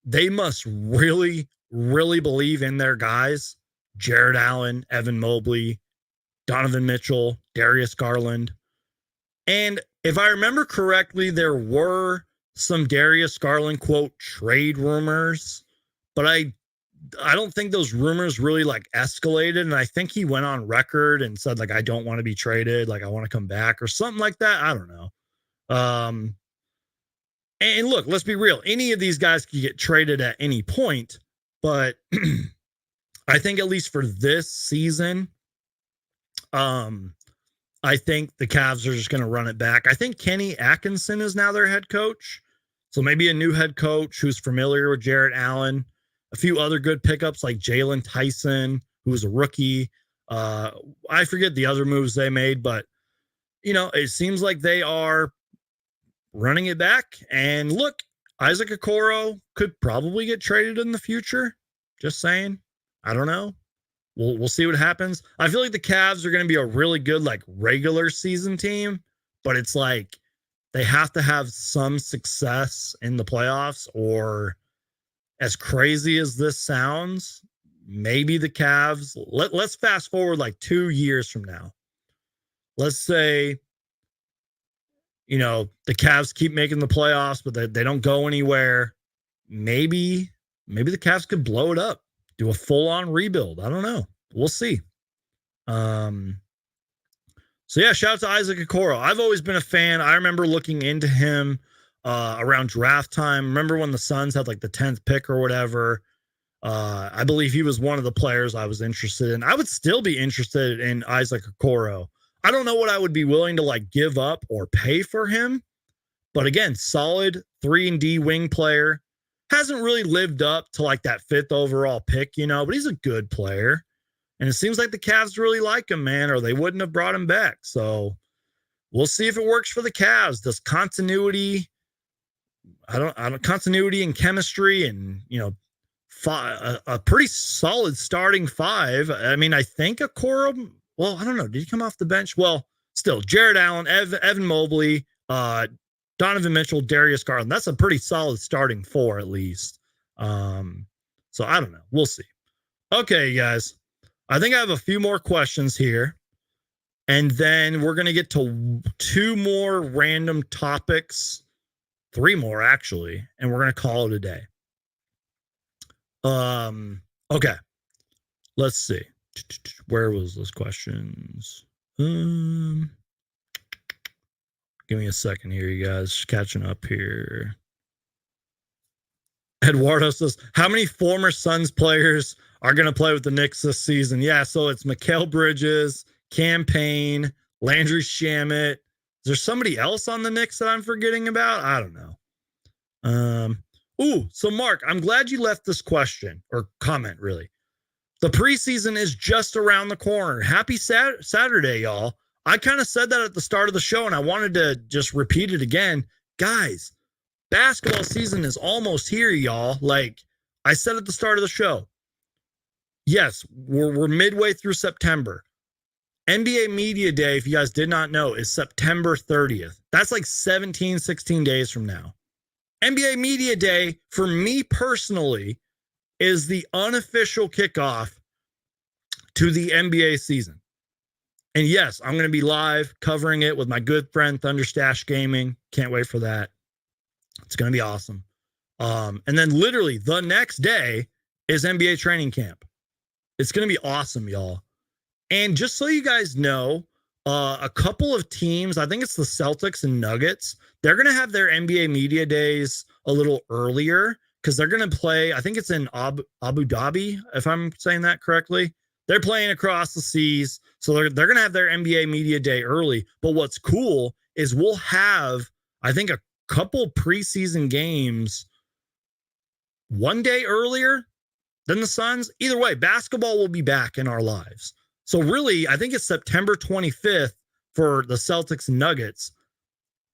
They must really, really believe in their guys. Jared Allen, Evan Mobley, Donovan Mitchell, Darius Garland. And if I remember correctly, there were some Darius Garland, quote, trade rumors. But I don't think those rumors really, like, escalated. And I think he went on record and said, like, I don't want to be traded. Like, I want to come back or something like that. I don't know. And look, let's be real. Any of these guys could get traded at any point, but I think at least for this season, I think the Cavs are just going to run it back. I think Kenny Atkinson is now their head coach. So maybe a new head coach who's familiar with Jared Allen. A few other good pickups like Jalen Tyson, who was a rookie. I forget the other moves they made, but, you know, it seems like they are running it back. And look, Isaac Okoro could probably get traded in the future. Just saying. I don't know. we'll see what happens. I feel like the Cavs are going to be a really good like regular season team, but it's like they have to have some success in the playoffs, or as crazy as this sounds, maybe the Cavs, let's fast forward like 2 years from now. Let's say, the Cavs keep making the playoffs, but they don't go anywhere. Maybe the Cavs could blow it up, do a full-on rebuild. I don't know. We'll see. So yeah, shout out to Isaac Okoro. I've always been a fan. I remember looking into him around draft time. Remember when the Suns had like the 10th pick or whatever? I believe he was one of the players I was interested in. I would still be interested in Isaac Okoro. I don't know what I would be willing to like give up or pay for him, but again, solid 3-and-D wing player. Hasn't really lived up to like that 5th overall pick, but he's a good player. And it seems like the Cavs really like him, man, or they wouldn't have brought him back. So we'll see if it works for the Cavs. Does continuity, continuity and chemistry and, a pretty solid starting 5. I mean, I think Okoro, well, I don't know. Did he come off the bench? Well, still, Jared Allen, Evan Mobley, Donovan Mitchell, Darius Garland. That's a pretty solid starting 4 at least. So I don't know. We'll see. Okay, guys. I think I have a few more questions here. And then we're going to get to 2 more random topics. 3 more, actually. And we're going to call it a day. Okay. Let's see. Where was those questions? Give me a second here, you guys. Just catching up here. Eduardo says, how many former Suns players are going to play with the Knicks this season? Yeah, so it's Mikal Bridges, Cam Payne, Landry Shamet. Is there somebody else on the Knicks that I'm forgetting about? I don't know. So Mark, I'm glad you left this question or comment, really. The preseason is just around the corner. Happy Saturday, y'all. I kind of said that at the start of the show, and I wanted to just repeat it again. Guys, basketball season is almost here, y'all. Like I said at the start of the show, yes, we're midway through September. NBA Media Day, if you guys did not know, is September 30th. That's like 16 days from now. NBA Media Day, for me personally, is the unofficial kickoff to the NBA season. And yes, I'm going to be live covering it with my good friend Thunderstash Gaming. Can't wait for that. It's going to be awesome. And then literally the next day is NBA training camp. It's going to be awesome, y'all. And just so you guys know, a couple of teams, I think it's the Celtics and Nuggets, they're going to have their NBA Media Days a little earlier because they're going to play, I think it's in Abu Dhabi, if I'm saying that correctly. They're playing across the seas, so they're going to have their NBA Media Day early. But what's cool is we'll have, I think, a couple preseason games one day earlier than the Suns. Either way, basketball will be back in our lives. So really, I think it's September 25th for the Celtics and Nuggets.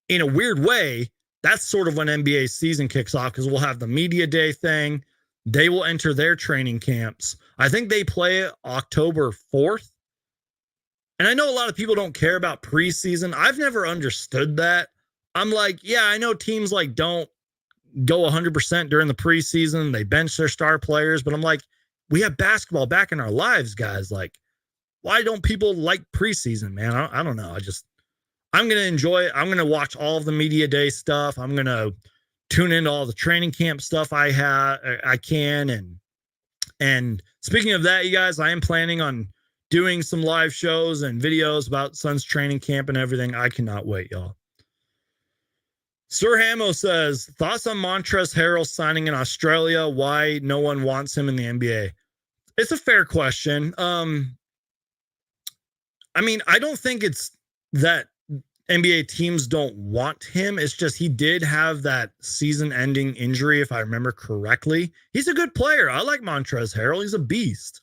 In a weird way, that's sort of when NBA season kicks off because we'll have the Media Day thing. They will enter their training camps. I think they play October 4th. And I know a lot of people don't care about preseason. I've never understood that. I'm like, yeah, I know teams like don't go 100% during the preseason. They bench their star players. But I'm like, we have basketball back in our lives, guys. Like, why don't people like preseason, man? I don't know. I'm going to enjoy it. I'm going to watch all of the Media Day stuff. I'm going to tune into all the training camp stuff I can. And speaking of that, you guys, I am planning on doing some live shows and videos about Suns training camp and everything. I cannot wait, y'all. Sir Hamo says, thoughts on Montrezl Harrell signing in Australia? Why no one wants him in the NBA? It's a fair question. I mean, I don't think it's that NBA teams don't want him. It's just he did have that season-ending injury, if I remember correctly. He's a good player. I like Montrezl Harrell. He's a beast.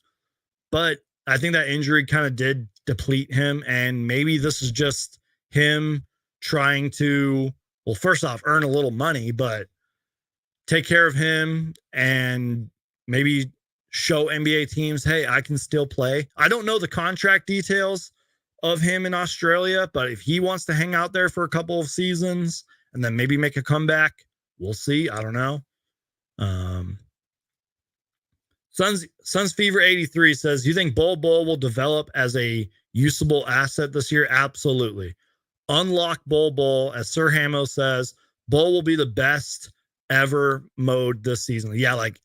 But I think that injury kind of did deplete him, and maybe this is just him trying to, well, first off, earn a little money, but take care of him and maybe show NBA teams, hey, I can still play. I don't know the contract details of him in Australia, but if he wants to hang out there for a couple of seasons and then maybe make a comeback, we'll see. I don't know. Suns Fever 83 says, you think Bol Bol will develop as a usable asset this year? Absolutely. Unlock Bol Bol, as Sir Hamo says. Bol will be the best ever mode this season. Yeah, like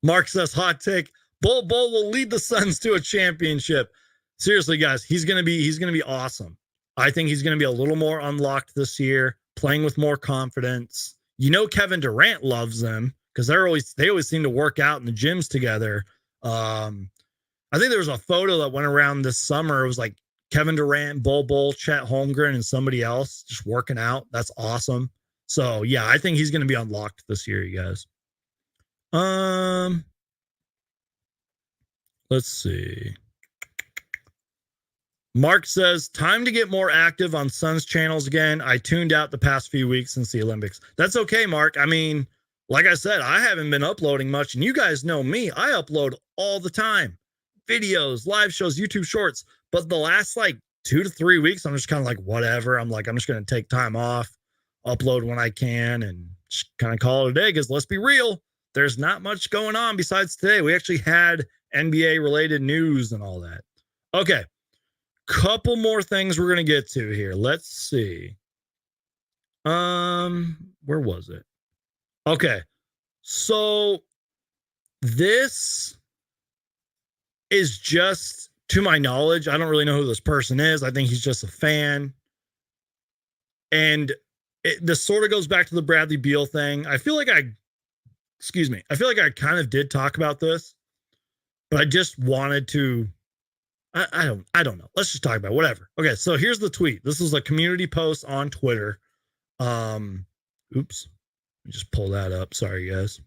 Mark says, hot take. Bol Bol will lead the Suns to a championship. Seriously, guys, he's gonna be awesome. I think he's gonna be a little more unlocked this year, playing with more confidence. You know, Kevin Durant loves them because they always seem to work out in the gyms together. I think there was a photo that went around this summer. It was like Kevin Durant, Bol Bol, Chet Holmgren, and somebody else just working out. That's awesome. So yeah, I think he's gonna be unlocked this year, you guys. Let's see. Mark says, time to get more active on Suns channels again. I tuned out the past few weeks since the Olympics. That's okay, Mark. I mean, like I said, I haven't been uploading much, and you guys know me. I upload all the time. Videos, live shows, YouTube shorts. But the last like 2 to 3 weeks, I'm just kind of like, whatever. I'm just going to take time off, upload when I can, and just kind of call it a day. Because let's be real, there's not much going on besides today. We actually had NBA related news and all that. Okay. Couple more things we're going to get to here. Let's see. Where was it? Okay. So this is just, to my knowledge, I don't really know who this person is. I think he's just a fan. And this sort of goes back to the Bradley Beal thing. I feel like I kind of did talk about this, but I just wanted to, I don't know. Let's just talk about it. Whatever. Okay, so here's the tweet. This is a community post on Twitter. Oops. Let me just pull that up. Sorry, guys.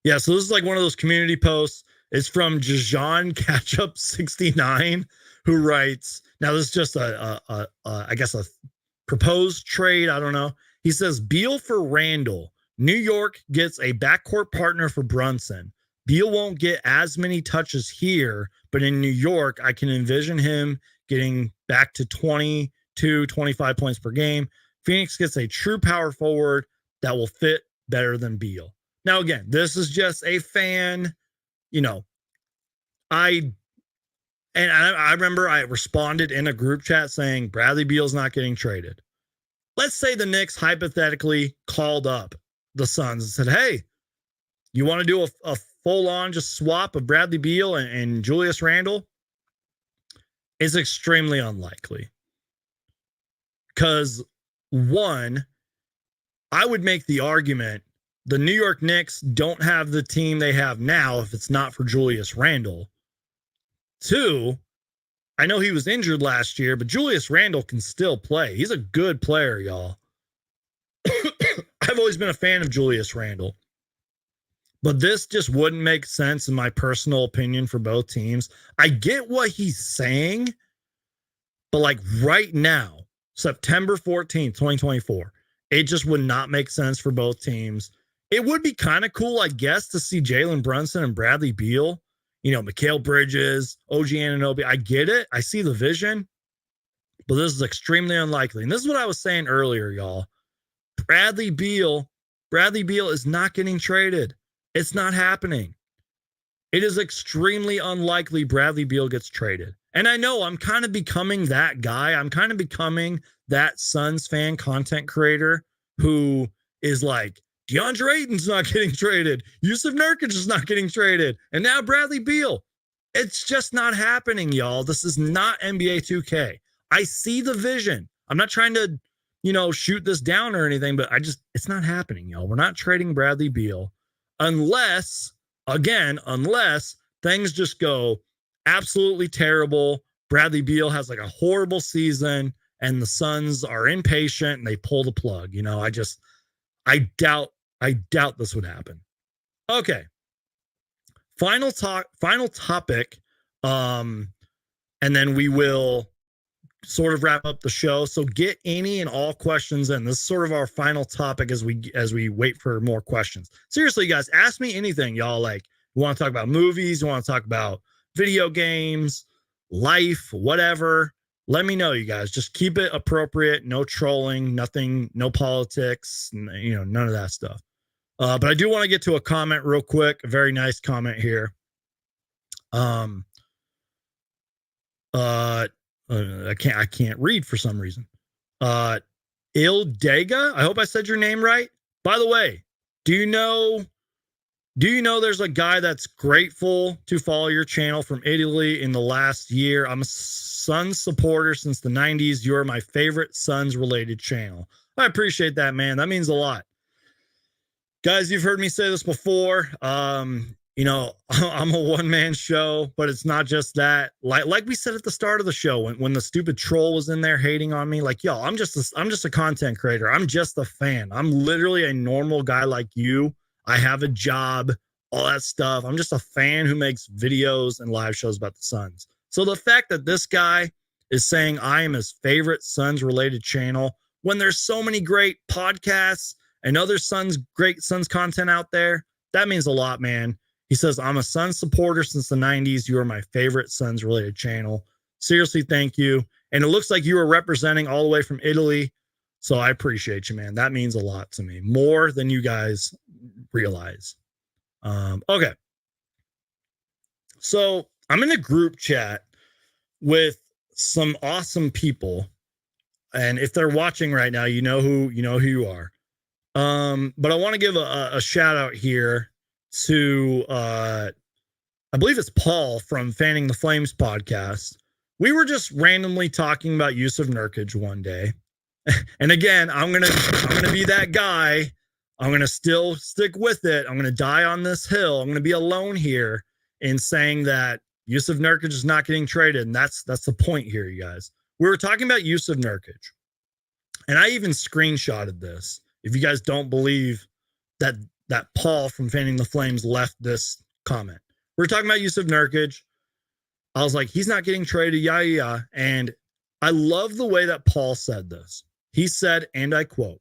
Yeah, so this is like one of those community posts. It's from Jajan Ketchup 69, who writes, now this is just I guess a proposed trade. I don't know. He says, Beal for Randall. New York gets a backcourt partner for Brunson. Beal won't get as many touches here, but in New York, I can envision him getting back to 22, 25 points per game. Phoenix gets a true power forward that will fit better than Beal. Now, again, this is just a fan, you know, I remember I responded in a group chat saying Bradley Beal's not getting traded. Let's say the Knicks hypothetically called up the Suns and said, hey, you want to do a full-on just swap of Bradley Beal and Julius Randle? It's extremely unlikely. Because, one, I would make the argument the New York Knicks don't have the team they have now if it's not for Julius Randle. Two, I know he was injured last year, but Julius Randle can still play. He's a good player, y'all. I've always been a fan of Julius Randle. But this just wouldn't make sense in my personal opinion for both teams. I get what he's saying, but like right now, September 14th, 2024, it just would not make sense for both teams. It would be kind of cool, I guess, to see Jalen Brunson and Bradley Beal, you know, Mikal Bridges, OG Anunoby. I get it. I see the vision, but this is extremely unlikely. And this is what I was saying earlier, y'all. Bradley Beal is not getting traded. It's not happening. It is extremely unlikely Bradley Beal gets traded. And I know I'm kind of becoming that guy. I'm kind of becoming that Suns fan content creator who is like, DeAndre Ayton's not getting traded. Yusuf Nurkic is not getting traded. And now Bradley Beal. It's just not happening, y'all. This is not NBA 2K. I see the vision. I'm not trying to, you know, shoot this down or anything, but it's not happening, y'all. We're not trading Bradley Beal unless things just go absolutely terrible. Bradley Beal has like a horrible season and the Suns are impatient and they pull the plug. You know, I doubt this would happen. Okay. Final topic. And then we will sort of wrap up the show. So get any and all questions in. This is sort of our final topic as we wait for more questions. Seriously, guys, ask me anything, y'all. Like, you want to talk about movies, you want to talk about video games, life, whatever. Let me know, you guys. Just keep it appropriate. No trolling, nothing, no politics, none of that stuff. But I do want to get to a comment real quick. A very nice comment here. I can't read for some reason. Ildega, I hope I said your name right. By the way, do you know there's a guy that's grateful to follow your channel from Italy in the last year? I'm a Suns supporter since the 90s. You're my favorite Suns related channel. I appreciate that, man. That means a lot. Guys, you've heard me say this before. I'm a one-man show, but it's not just that. Like we said at the start of the show, when the stupid troll was in there hating on me, like, yo, I'm just a content creator. I'm just a fan. I'm literally a normal guy like you. I have a job, all that stuff. I'm just a fan who makes videos and live shows about the Suns. So the fact that this guy is saying I am his favorite Suns related channel, when there's so many great podcasts and other great Suns content out there, that means a lot, man. He says, I'm a Suns supporter since the 90s. You are my favorite Suns related channel. Seriously, thank you. And it looks like you are representing all the way from Italy. So I appreciate you, man. That means a lot to me, more than you guys realize. Okay. So I'm in a group chat with some awesome people. And if they're watching right now, you know who you are. But I want to give a shout out here to I believe it's Paul from Fanning the Flames podcast. We were just randomly talking about Yusuf Nurkic one day. And again, I'm gonna be that guy. I'm gonna still stick with it. I'm gonna die on this hill. I'm gonna be alone here in saying that Yusuf Nurkic is not getting traded, and that's the point here, you guys. We were talking about Yusuf Nurkic, and I even screenshotted this. If you guys don't believe that Paul from Fanning the Flames left this comment, we're talking about Yusuf Nurkic. I was like, he's not getting traded, yeah. And I love the way that Paul said this. He said, and I quote,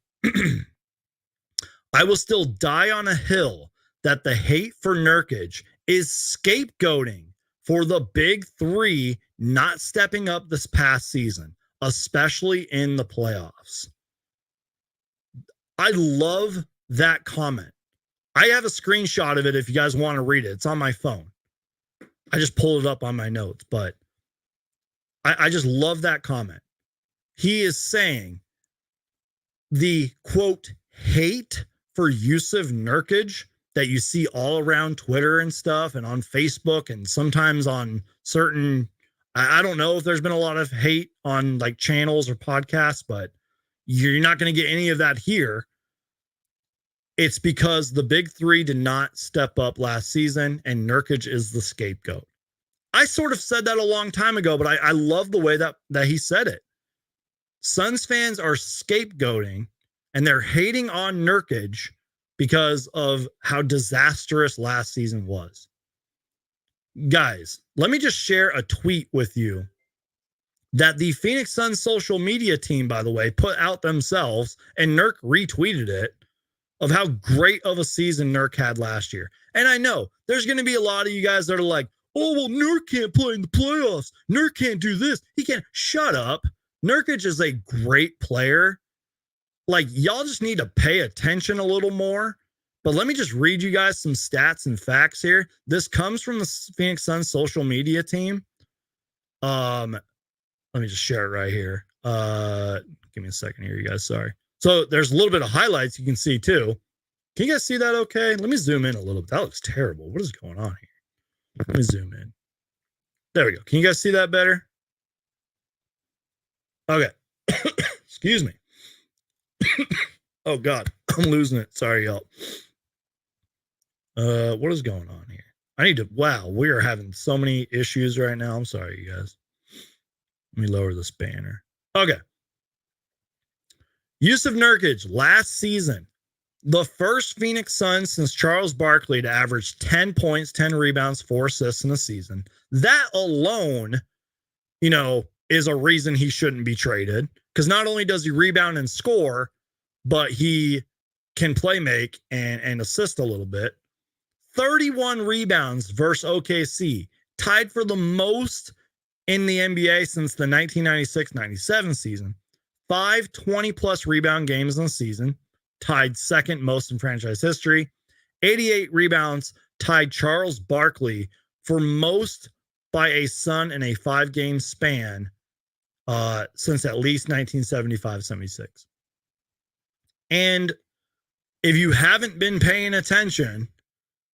I will still die on a hill that the hate for Nurkic is scapegoating for the big three not stepping up this past season, especially in the playoffs. I love that comment. I have a screenshot of it if you guys want to read it. It's on my phone. I just pulled it up on my notes, but I just love that comment. He is saying the, quote, hate for Yusuf Nurkic that you see all around Twitter and stuff and on Facebook and sometimes on certain, I don't know if there's been a lot of hate on like channels or podcasts, but you're not going to get any of that here. It's because the big three did not step up last season and Nurkic is the scapegoat. I sort of said that a long time ago, but I love the way that he said it. Suns fans are scapegoating and they're hating on Nurkic because of how disastrous last season was. Guys, let me just share a tweet with you that the Phoenix Suns social media team, by the way, put out themselves, and Nurk retweeted it, of how great of a season Nurk had last year. And I know there's going to be a lot of you guys that are like, oh, well, Nurk can't play in the playoffs. Nurk can't do this. He can't. Shut up. Nurkic is a great player. Like, y'all just need to pay attention a little more. But let me just read you guys some stats and facts here. This comes from the Phoenix Suns social media team. Let me just share it right here. Give me a second here, you guys. Sorry. So there's a little bit of highlights you can see too. Can you guys see that okay? Let me zoom in a little bit. That looks terrible. What is going on here? Let me zoom in. There we go. Can you guys see that better? Okay. Excuse me. Oh, God. I'm losing it. Sorry, y'all. What is going on here? Wow, we are having so many issues right now. I'm sorry, you guys. Let me lower this banner. Okay. Yusuf Nurkic, last season, the first Phoenix Suns since Charles Barkley to average 10 points, 10 rebounds, 4 assists in a season. That alone, is a reason he shouldn't be traded. Because not only does he rebound and score, but he can play make and assist a little bit. 31 rebounds versus OKC, tied for the most in the NBA since the 1996-97 season. 5 20-plus rebound games in the season, tied second most in franchise history. 88 rebounds, tied Charles Barkley for most by a Sun in a 5-game span since at least 1975-76. And if you haven't been paying attention,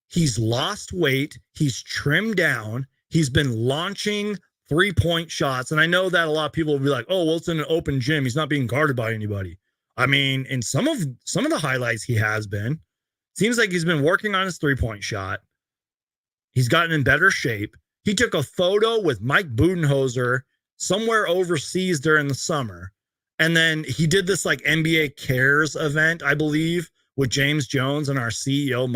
he's lost weight, he's trimmed down, he's been launching three-point shots. And I know that a lot of people will be like, oh, well, it's in an open gym, he's not being guarded by anybody. I mean, in some of the highlights he has been, seems like he's been working on his three-point shot. He's gotten in better shape. He took a photo with Mike Budenholzer somewhere overseas during the summer. And then he did this like NBA Cares event, I believe, with James Jones and our CEO,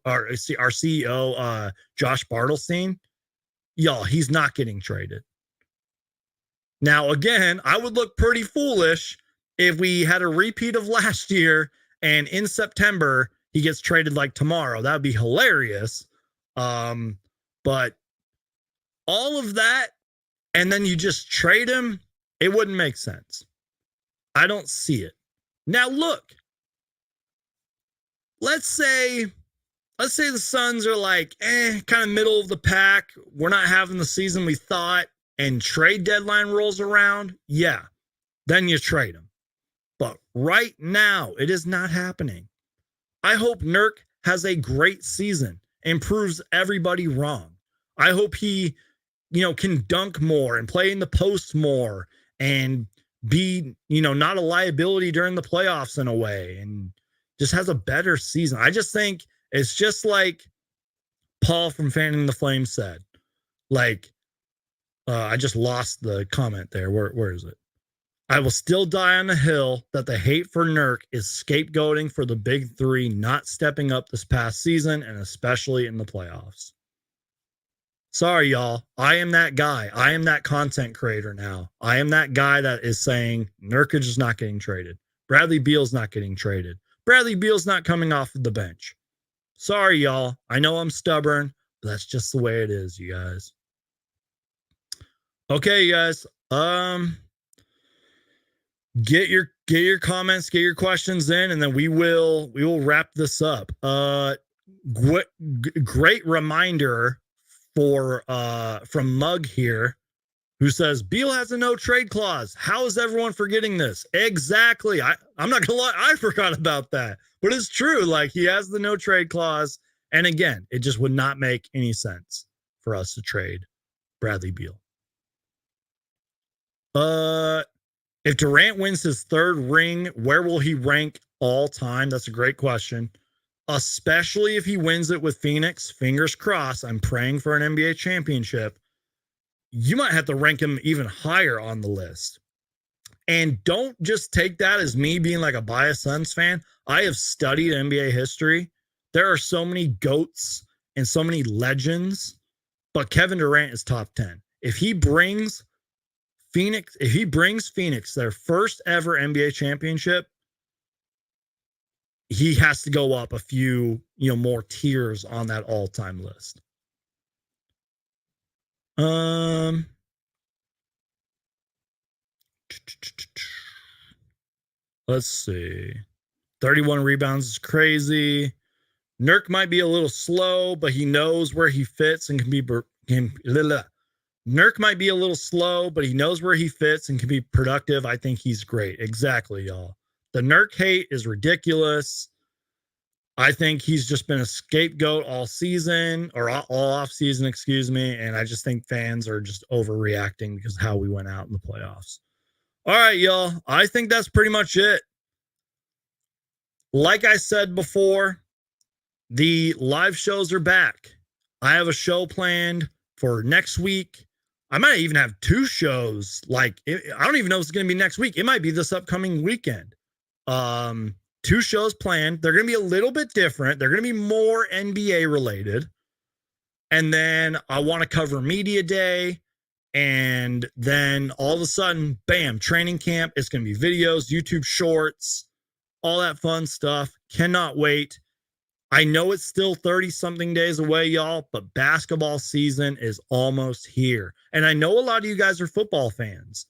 our CEO, Josh Bartelstein. Y'all, he's not getting traded. Now, again, I would look pretty foolish if we had a repeat of last year and in September he gets traded like tomorrow. That would be hilarious. But all of that, and then you just trade him, it wouldn't make sense. I don't see it. Now, look, let's say the Suns are like, kind of middle of the pack. We're not having the season we thought, and trade deadline rolls around. Yeah, then you trade him. But right now, it is not happening. I hope Nurk has a great season and proves everybody wrong. I hope he, can dunk more and play in the post more and be, not a liability during the playoffs in a way and just has a better season. I just think it's just like Paul from Fanning the Flames said. Like, I just lost the comment there. Where is it? I will still die on the hill that the hate for Nurk is scapegoating for the big three not stepping up this past season and especially in the playoffs. Sorry, y'all. I am that guy. I am that content creator now. I am that guy that is saying Nurkic is not getting traded. Bradley Beal's not getting traded. Bradley Beal's not coming off of the bench. Sorry, y'all. I know I'm stubborn, but that's just the way it is, you guys. Okay, you guys. Get your comments, get your questions in, and then we will wrap this up. Great reminder from Mug here, who says Beal has a no trade clause. How is everyone forgetting this? Exactly. I'm not gonna lie, I forgot about that, but it's true. Like, he has the no trade clause, and again, it just would not make any sense for us to trade Bradley Beal. If Durant wins his third ring, where will he rank all time? That's a great question. Especially if he wins it with Phoenix. Fingers crossed. I'm praying for an NBA championship. You might have to rank him even higher on the list. And don't just take that as me being like a biased Suns fan. I have studied NBA history. There are so many GOATs and so many legends, but Kevin Durant is top 10. If he brings Phoenix their first ever NBA championship, he has to go up a few, more tiers on that all-time list. Let's see. 31 rebounds is crazy. Nurk might be a little slow, but he knows where he fits and can be Nurk might be a little slow, but he knows where he fits and can be productive. I think he's great. Exactly, y'all. The Nurk hate is ridiculous. I think he's just been a scapegoat all season, or all off season, excuse me. And I just think fans are just overreacting because of how we went out in the playoffs. All right, y'all. I think that's pretty much it. Like I said before, the live shows are back. I have a show planned for next week. I might even have two shows. I don't even know if it's going to be next week. It might be this upcoming weekend. Two shows planned. They're going to be a little bit different. They're going to be more NBA related. And then I want to cover Media Day And then all of a sudden, bam, training camp. It's going to be videos, YouTube shorts, all that fun stuff. Cannot wait. I know it's still 30 something days away, y'all, but basketball season is almost here. And I know a lot of you guys are football fans.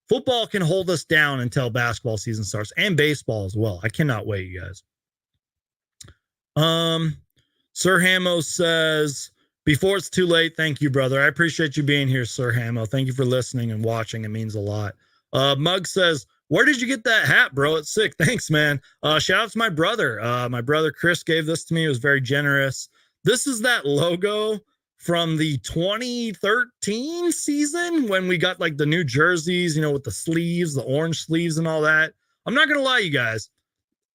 Football can hold us down until basketball season starts, and baseball as well. I cannot wait, you guys. Sir Hamo says, before it's too late, thank you, brother. I appreciate you being here, Sir Hamo. Thank you for listening and watching. It means a lot. Mug says, where did you get that hat, bro? It's sick. Thanks, man. Shout out to my brother. My brother Chris gave this to me. He was very generous. This is that logo from the 2013 season when we got like the new jerseys, you know, with the sleeves, the orange sleeves and all that. I'm not going to lie, you guys.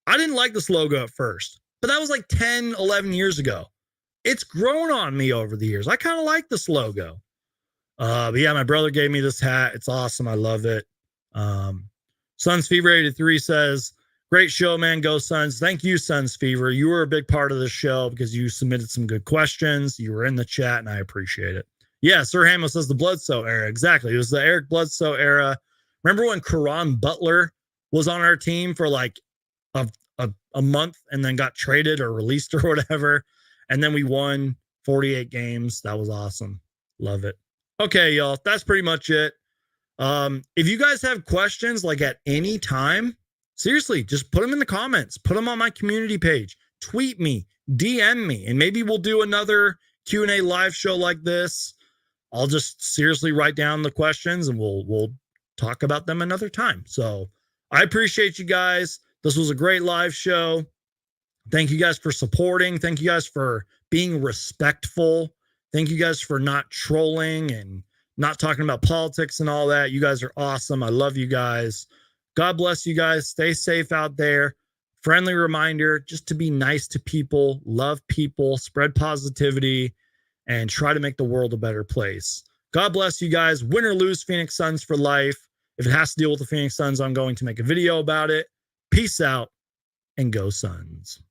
I didn't like this logo at first, but that was like 10, 11 years ago. It's grown on me over the years. I kind of like this logo. But yeah, my brother gave me this hat. It's awesome. I love it. Suns Fever 83 says, great show, man. Go Suns. Thank you, Suns Fever. You were a big part of the show because you submitted some good questions. You were in the chat, and I appreciate it. Yeah, Sir Hamo says the Bledsoe era. Exactly. It was the Eric Bledsoe era. Remember when Caron Butler was on our team for like a month and then got traded or released or whatever? And then we won 48 games. That was awesome. Love it. Okay, y'all. That's pretty much it. If you guys have questions like at any time, seriously, just put them in the comments, put them on my community page, tweet me, DM me, and maybe we'll do another Q&A live show like this. I'll just seriously write down the questions and we'll talk about them another time. So I appreciate you guys. This was a great live show. Thank you guys for supporting. Thank you guys for being respectful. Thank you guys for not trolling and not talking about politics and all that. You guys are awesome. I love you guys. God bless you guys. Stay safe out there. Friendly reminder, just to be nice to people, love people, spread positivity, and try to make the world a better place. God bless you guys. Win or lose, Phoenix Suns for life. If it has to deal with the Phoenix Suns, I'm going to make a video about it. Peace out and go Suns.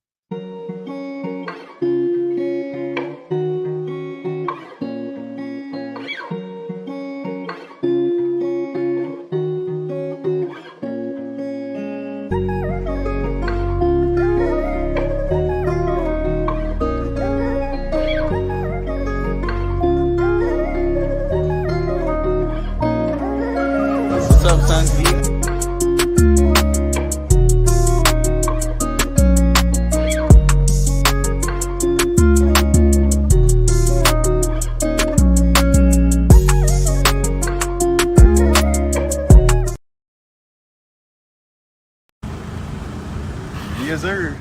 What's up, Sons Geek? Yes, sir.